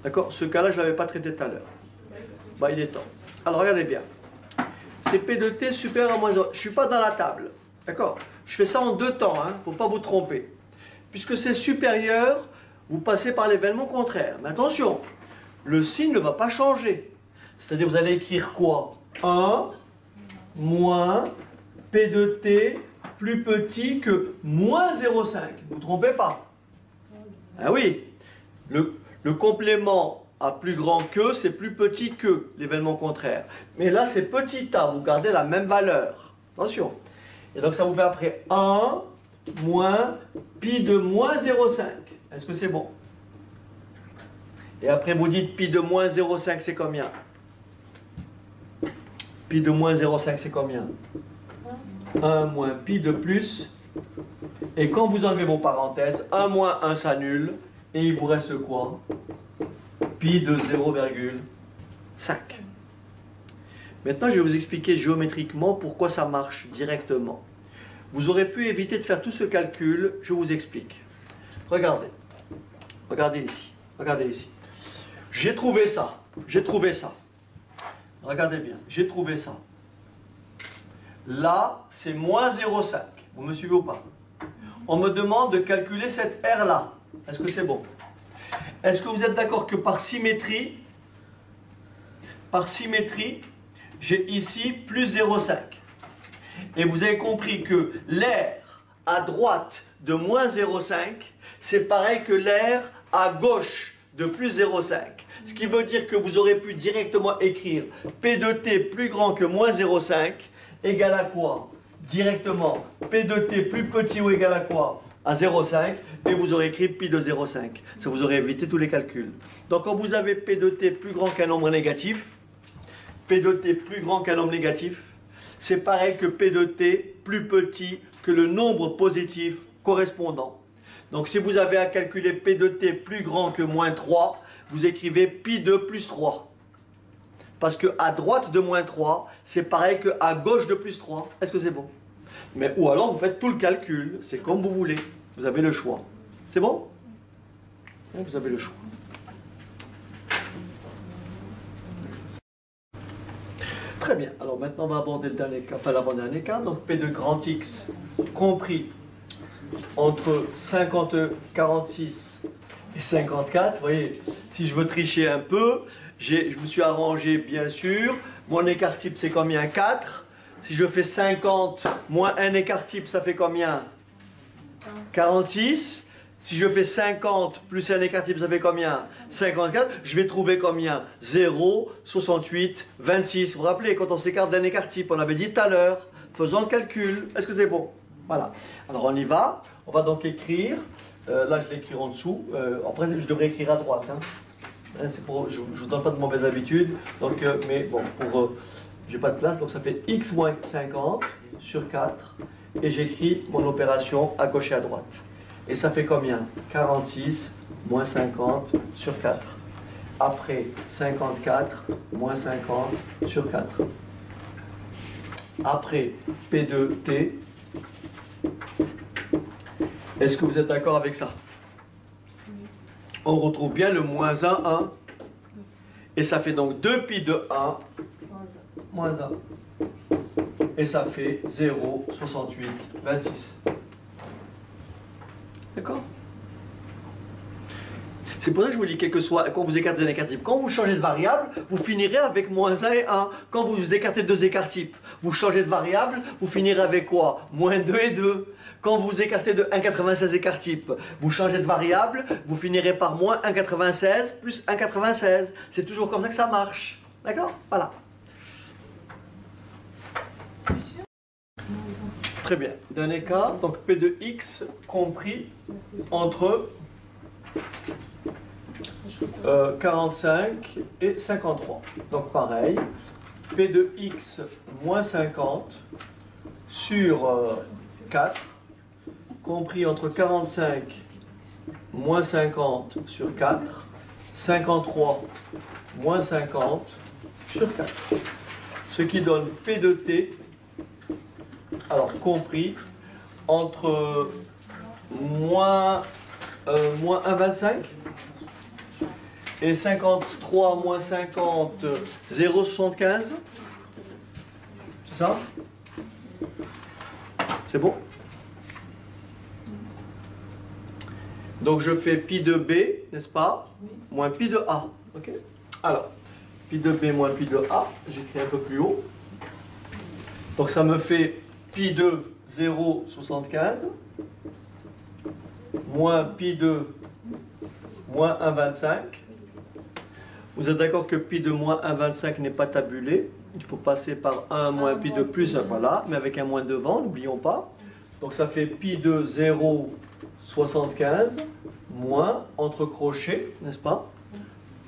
D'accord? Ce cas-là, je ne l'avais pas traité tout à l'heure. Bah, il est temps. Alors, regardez bien. C'est P de t supérieur à moins 0. Je ne suis pas dans la table. D'accord? Je fais ça en deux temps, il ne faut pas vous tromper. Puisque c'est supérieur, vous passez par l'événement contraire. Mais attention, le signe ne va pas changer. C'est-à-dire, vous allez écrire quoi? 1 moins P de t plus petit que moins 0,5. Vous ne vous trompez pas. Ah oui, le complément à plus grand que, c'est plus petit que l'événement contraire. Mais là, c'est petit a, vous gardez la même valeur. Attention. Et donc, ça vous fait après 1 moins pi de moins 0,5. Est-ce que c'est bon? Et après, vous dites pi de moins 0,5, c'est combien? Pi de moins 0,5, c'est combien? 1 moins pi de plus. Et quand vous enlevez vos parenthèses, 1 moins 1 s'annule. Et il vous reste quoi? Pi de 0,5. Maintenant, je vais vous expliquer géométriquement pourquoi ça marche directement. Vous aurez pu éviter de faire tout ce calcul, je vous explique. Regardez. Regardez ici. Regardez ici. J'ai trouvé ça. J'ai trouvé ça. Regardez bien. J'ai trouvé ça. Là, c'est moins 0,5. Vous me suivez ou pas? On me demande de calculer cette R-là. Est-ce que c'est bon? Est-ce que vous êtes d'accord que par symétrie, j'ai ici plus 0,5. Et vous avez compris que l'air à droite de moins 0,5, c'est pareil que l'air à gauche de plus 0,5. Ce qui veut dire que vous aurez pu directement écrire P de t plus grand que moins 0,5 égale à quoi? Directement P de t plus petit ou égal à quoi? À 0,5, et vous aurez écrit pi de 0,5. Ça vous aurait évité tous les calculs. Donc quand vous avez P de t plus grand qu'un nombre négatif, P de t plus grand qu'un nombre négatif, c'est pareil que P de t plus petit que le nombre positif correspondant. Donc si vous avez à calculer P de t plus grand que moins 3, vous écrivez pi de plus 3. Parce que à droite de moins 3, c'est pareil que à gauche de plus 3. Est-ce que c'est bon? Mais, ou alors vous faites tout le calcul, c'est comme vous voulez. Vous avez le choix. C'est bon? Vous avez le choix. Très bien. Alors maintenant on va aborder le dernier cas, enfin l'avant-dernier cas. Donc P de grand X compris entre 46 et 54. Vous voyez, si je veux tricher un peu, je me suis arrangé bien sûr. Mon écart type c'est combien? 4. Si je fais 50 moins un écart type, ça fait combien? 46. Si je fais 50 plus un écart type, ça fait combien? 54. Je vais trouver combien? 0, 68, 26. Vous vous rappelez, quand on s'écarte d'un écart type, on avait dit tout à l'heure, faisons le calcul. Est-ce que c'est bon? Voilà. Alors on y va. On va donc écrire. Là, je l'écris en dessous. En principe, je devrais écrire à droite. Hein. Je ne vous donne pas de mauvaises habitudes. Donc, mais bon, j'ai pas de place. Donc ça fait x moins 50 sur 4. Et j'écris mon opération à gauche et à droite. Et ça fait combien? 46 moins 50 sur 4. Après, 54 moins 50 sur 4. Après, P de T. Est-ce que vous êtes d'accord avec ça? On retrouve bien le moins 1, 1. Et ça fait donc 2 pi de 1 moins 1. Et ça fait 0, 68, 26. D'accord? C'est pour ça que je vous dis, quel que soit, quand vous écartez un écart type, quand vous changez de variable, vous finirez avec moins 1 et 1. Quand vous écartez deux écarts types, vous changez de variable, vous finirez avec quoi? Moins 2 et 2. Quand vous écartez de 1,96 écart type, vous changez de variable, vous finirez par moins 1,96 plus 1,96. C'est toujours comme ça que ça marche. D'accord? Voilà. Très bien. Dernier cas, donc P de X compris entre 45 et 53. Donc pareil, P de X moins 50 sur 4 compris entre 45 moins 50 sur 4, 53 moins 50 sur 4. Ce qui donne P de T, alors compris entre moins 1,25 et 53 moins 50, 0,75. C'est ça? C'est bon? Donc je fais pi de B, n'est-ce pas? Moins pi de A. Ok? Alors, pi de B moins pi de A, j'écris un peu plus haut. Donc ça me fait pi de 0,75 moins pi de moins 1,25. Vous êtes d'accord que pi de moins 1,25 n'est pas tabulé. Il faut passer par 1 moins pi de plus 1, voilà, mais avec un moins devant, n'oublions pas. Donc ça fait pi de 0,75 moins, entre crochets, n'est-ce pas?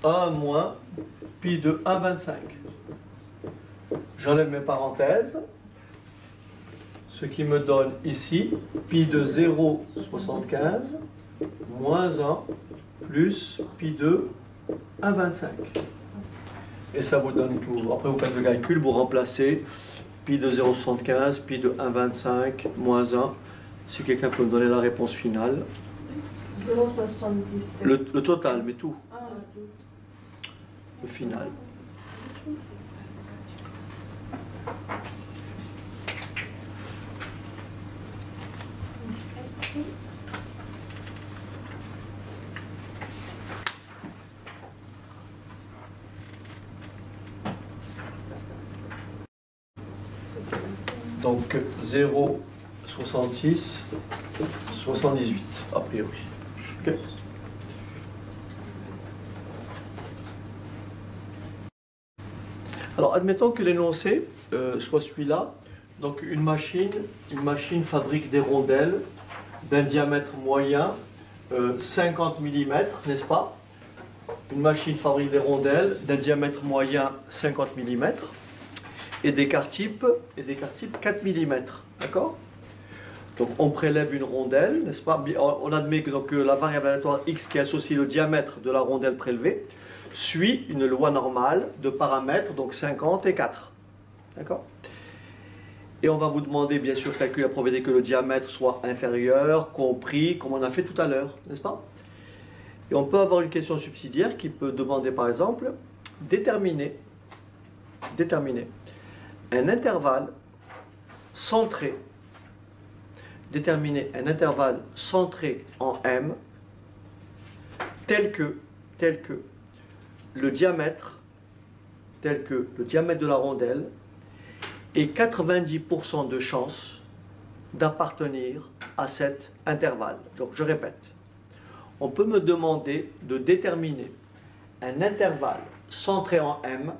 1 moins pi de 1,25. J'enlève mes parenthèses. Ce qui me donne ici pi de 0,75 moins 1 plus pi de 1,25. Et ça vous donne tout. Après, vous faites le calcul, vous remplacez pi de 0,75, pi de 1,25, moins 1. Si quelqu'un peut me donner la réponse finale. 0,77. Le total, mais tout. Ah, Le final. Donc 0,66, 78, a priori. Ok. Alors, admettons que l'énoncé soit celui-là. Donc, une machine fabrique des rondelles d'un diamètre moyen, 50 mm, n'est-ce pas? Une machine fabrique des rondelles d'un diamètre moyen, 50 mm, et d'écart type 4 mm. D'accord? Donc, on prélève une rondelle, n'est-ce pas? On admet que donc, la variable aléatoire x qui associe le diamètre de la rondelle prélevée suit une loi normale de paramètres, donc 50 et 4. D'accord? Et on va vous demander, bien sûr, calculer la probabilité que le diamètre soit inférieur, compris, comme on a fait tout à l'heure, n'est-ce pas? Et on peut avoir une question subsidiaire qui peut demander, par exemple, déterminer un intervalle centré, en M, tel que le diamètre de la rondelle ait 90% de chance d'appartenir à cet intervalle. Donc je répète, on peut me demander de déterminer un intervalle centré en M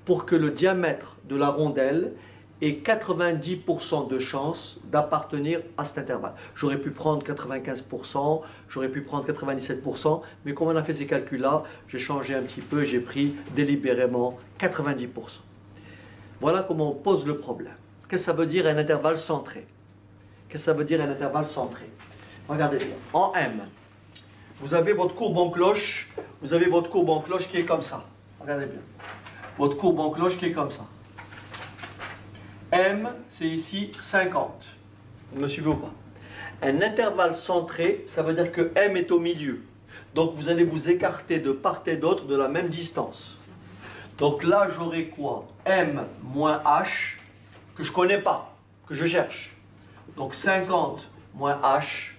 pour que le diamètre de la rondelle ait 90% de chance d'appartenir à cet intervalle. J'aurais pu prendre 95%, j'aurais pu prendre 97%, mais comme on a fait ces calculs-là, j'ai changé un petit peu, j'ai pris délibérément 90%. Voilà comment on pose le problème. Qu'est-ce que ça veut dire un intervalle centré? Qu'est-ce que ça veut dire un intervalle centré? Regardez bien. En M, vous avez votre courbe en cloche, qui est comme ça. Regardez bien. Votre courbe en cloche qui est comme ça. M, c'est ici 50. Vous me suivez ou pas? Un intervalle centré, ça veut dire que M est au milieu. Donc vous allez vous écarter de part et d'autre de la même distance. Donc là, j'aurai quoi? M moins H, que je ne connais pas, que je cherche. Donc 50 moins H.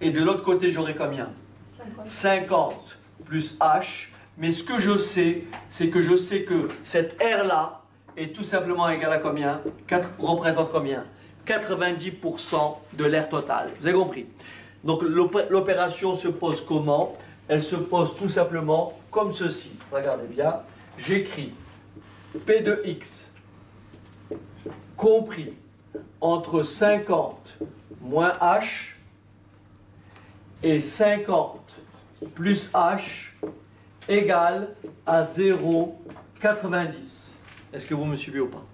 Et de l'autre côté, j'aurai combien? 50 plus H. Mais ce que je sais, c'est que je sais que cette R-là est tout simplement égale à combien? Représente combien? 90% de l'air total. Vous avez compris? Donc l'opération se pose comment? Elle se pose tout simplement comme ceci. Regardez bien. J'écris P de x compris entre 50 moins H et 50 plus H égale à 0,90. Est-ce que vous me suivez ou pas?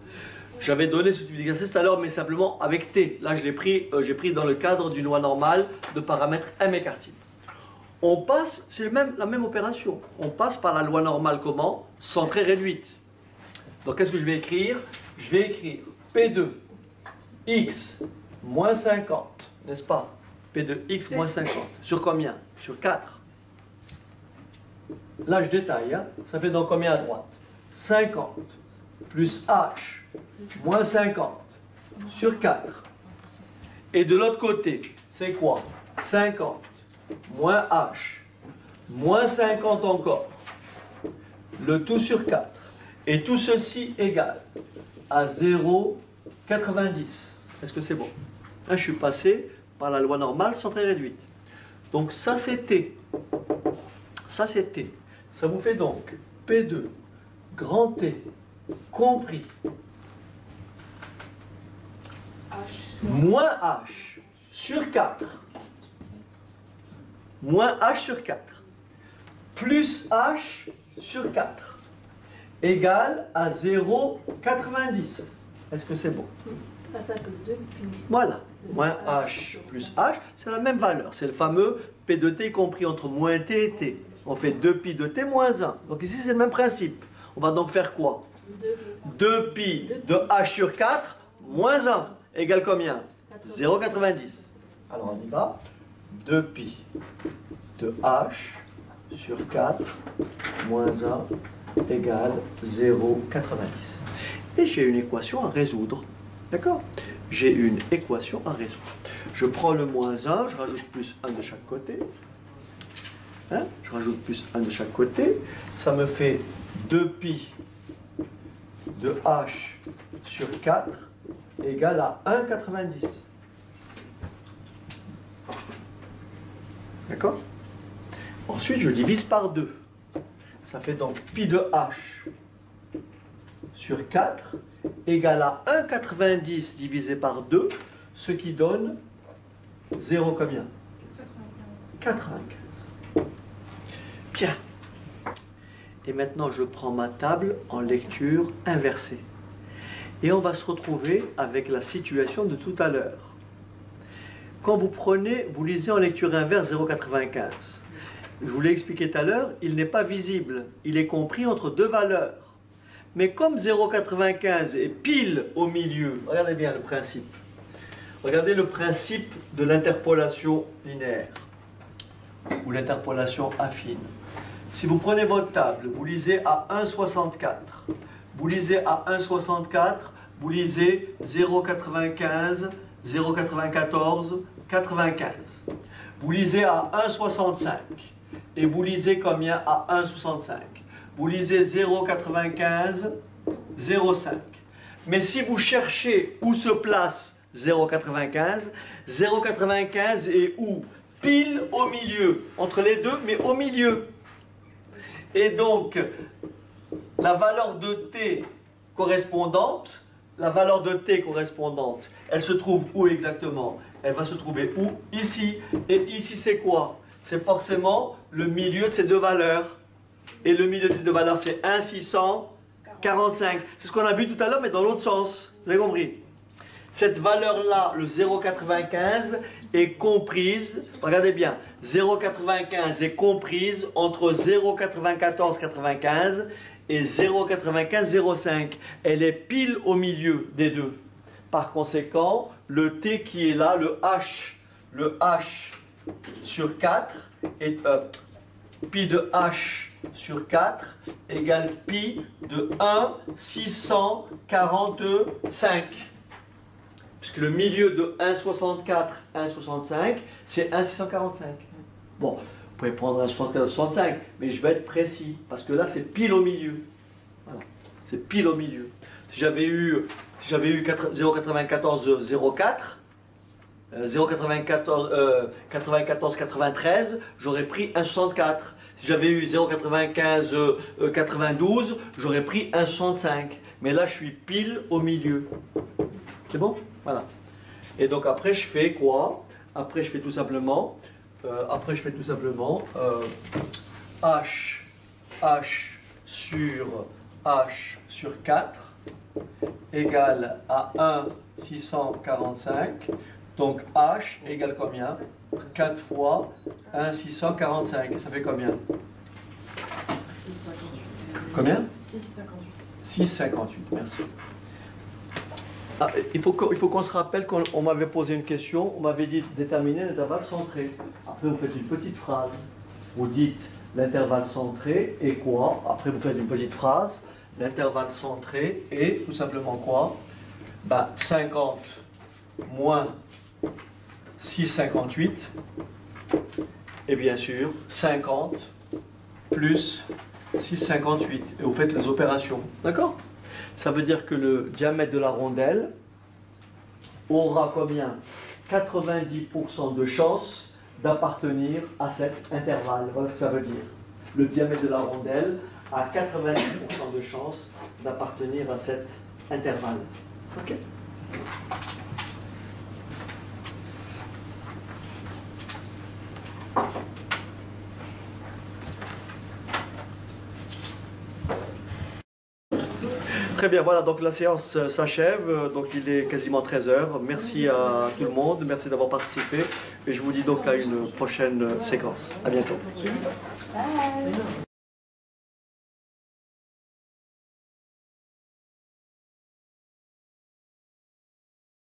J'avais donné ce type d'exercice tout à l'heure, mais simplement avec T. Là, j'ai pris dans le cadre d'une loi normale de paramètres M écart type. On passe, c'est la même opération. On passe par la loi normale comment? Centrée réduite. Donc, qu'est-ce que je vais écrire? Je vais écrire P de x moins 50, n'est-ce pas? P de x moins 50. Sur combien? Sur 4. Là, je détaille. Hein? Ça fait donc combien à droite? 50 plus h moins 50 sur 4. Et de l'autre côté, c'est quoi? 50 moins h moins 50 encore. Le tout sur 4. Et tout ceci égale à 0,90. Est-ce que c'est bon? Là, je suis passé par la loi normale centrée réduite. Donc ça, c'est T. Ça, c'est T. Ça vous fait donc P2 grand T compris moins H sur 4 moins H sur 4 plus H sur 4 égale à 0,90. Est-ce que c'est bon? Ça peut 2 puis... Voilà. Moins H plus H, c'est la même valeur. C'est le fameux P de T compris entre moins T et T. On fait 2pi de T moins 1. Donc ici, c'est le même principe. On va donc faire quoi? 2pi de h sur 4 moins 1 égale combien? 0,90. Alors on y va. 2pi de h sur 4 moins 1 égale 0,90. Et j'ai une équation à résoudre. D'accord? J'ai une équation à résoudre. Je prends le moins 1, je rajoute plus 1 de chaque côté. Hein? Je rajoute plus 1 de chaque côté. Ça me fait 2pi de h sur 4 égale à 1,90. D'accord? Ensuite, je divise par 2. Ça fait donc pi de h sur 4 égale à 1,90 divisé par 2, ce qui donne 0 combien? 95. Bien. Et maintenant, je prends ma table en lecture inversée. Et on va se retrouver avec la situation de tout à l'heure. Quand vous lisez en lecture inverse 0,95. Je vous l'ai expliqué tout à l'heure, il n'est pas visible. Il est compris entre deux valeurs. Mais comme 0,95 est pile au milieu, regardez bien le principe. Regardez le principe de l'interpolation linéaire ou l'interpolation affine. Si vous prenez votre table, vous lisez à 1,64. Vous lisez à 1,64, vous lisez 0,95, 0,94, 95. Vous lisez à 1,65 et vous lisez combien à 1,65? Vous lisez 0,95, 0,5. Mais si vous cherchez où se place 0,95, 0,95 est où? Pile au milieu, entre les deux, mais au milieu. Et donc, la valeur de t correspondante, elle se trouve où exactement? Elle va se trouver où? Ici. Et ici, c'est quoi? C'est forcément le milieu de ces deux valeurs. Et le milieu de ces deux valeurs, c'est 1,645. C'est ce qu'on a vu tout à l'heure, mais dans l'autre sens. Vous avez compris? Cette valeur-là, le 0,95, est comprise, regardez bien, 0,95 est comprise entre 0,9495 et 0,9505. Elle est pile au milieu des deux. Par conséquent, le t qui est là, le h sur 4, est pi de h sur 4 égale pi de 1,645. Puisque le milieu de 1,64, 1,65, c'est 1,645. Bon, vous pouvez prendre 1,64, 1,65, mais je vais être précis, parce que là, c'est pile au milieu. Voilà, c'est pile au milieu. Si j'avais eu 0,9404, 0,9493, j'aurais pris 1,64. Si j'avais eu 0,9592, j'aurais pris 1,65. Mais là, je suis pile au milieu. C'est bon? Voilà. Et donc après, je fais quoi? Après, je fais tout simplement h sur 4 égale à 1,645. Donc h égale combien? 4 fois 1,645. Ça fait combien? 6,58. Combien? 6,58. 6,58, merci. Ah, il faut qu'on se rappelle qu'on m'avait posé une question, on m'avait dit déterminer l'intervalle centré. Après vous faites une petite phrase, vous dites l'intervalle centré est quoi? Après vous faites une petite phrase, l'intervalle centré est tout simplement quoi? 50 moins 6,58 et bien sûr 50 plus 6,58 et vous faites les opérations, d'accord? Ça veut dire que le diamètre de la rondelle aura combien? 90% de chance d'appartenir à cet intervalle. Voilà ce que ça veut dire. Le diamètre de la rondelle a 90% de chance d'appartenir à cet intervalle. Ok? Très bien, voilà, donc la séance s'achève, donc il est quasiment 13 h. Merci à tout le monde, merci d'avoir participé, et je vous dis donc à une prochaine séquence. À bientôt. Bye.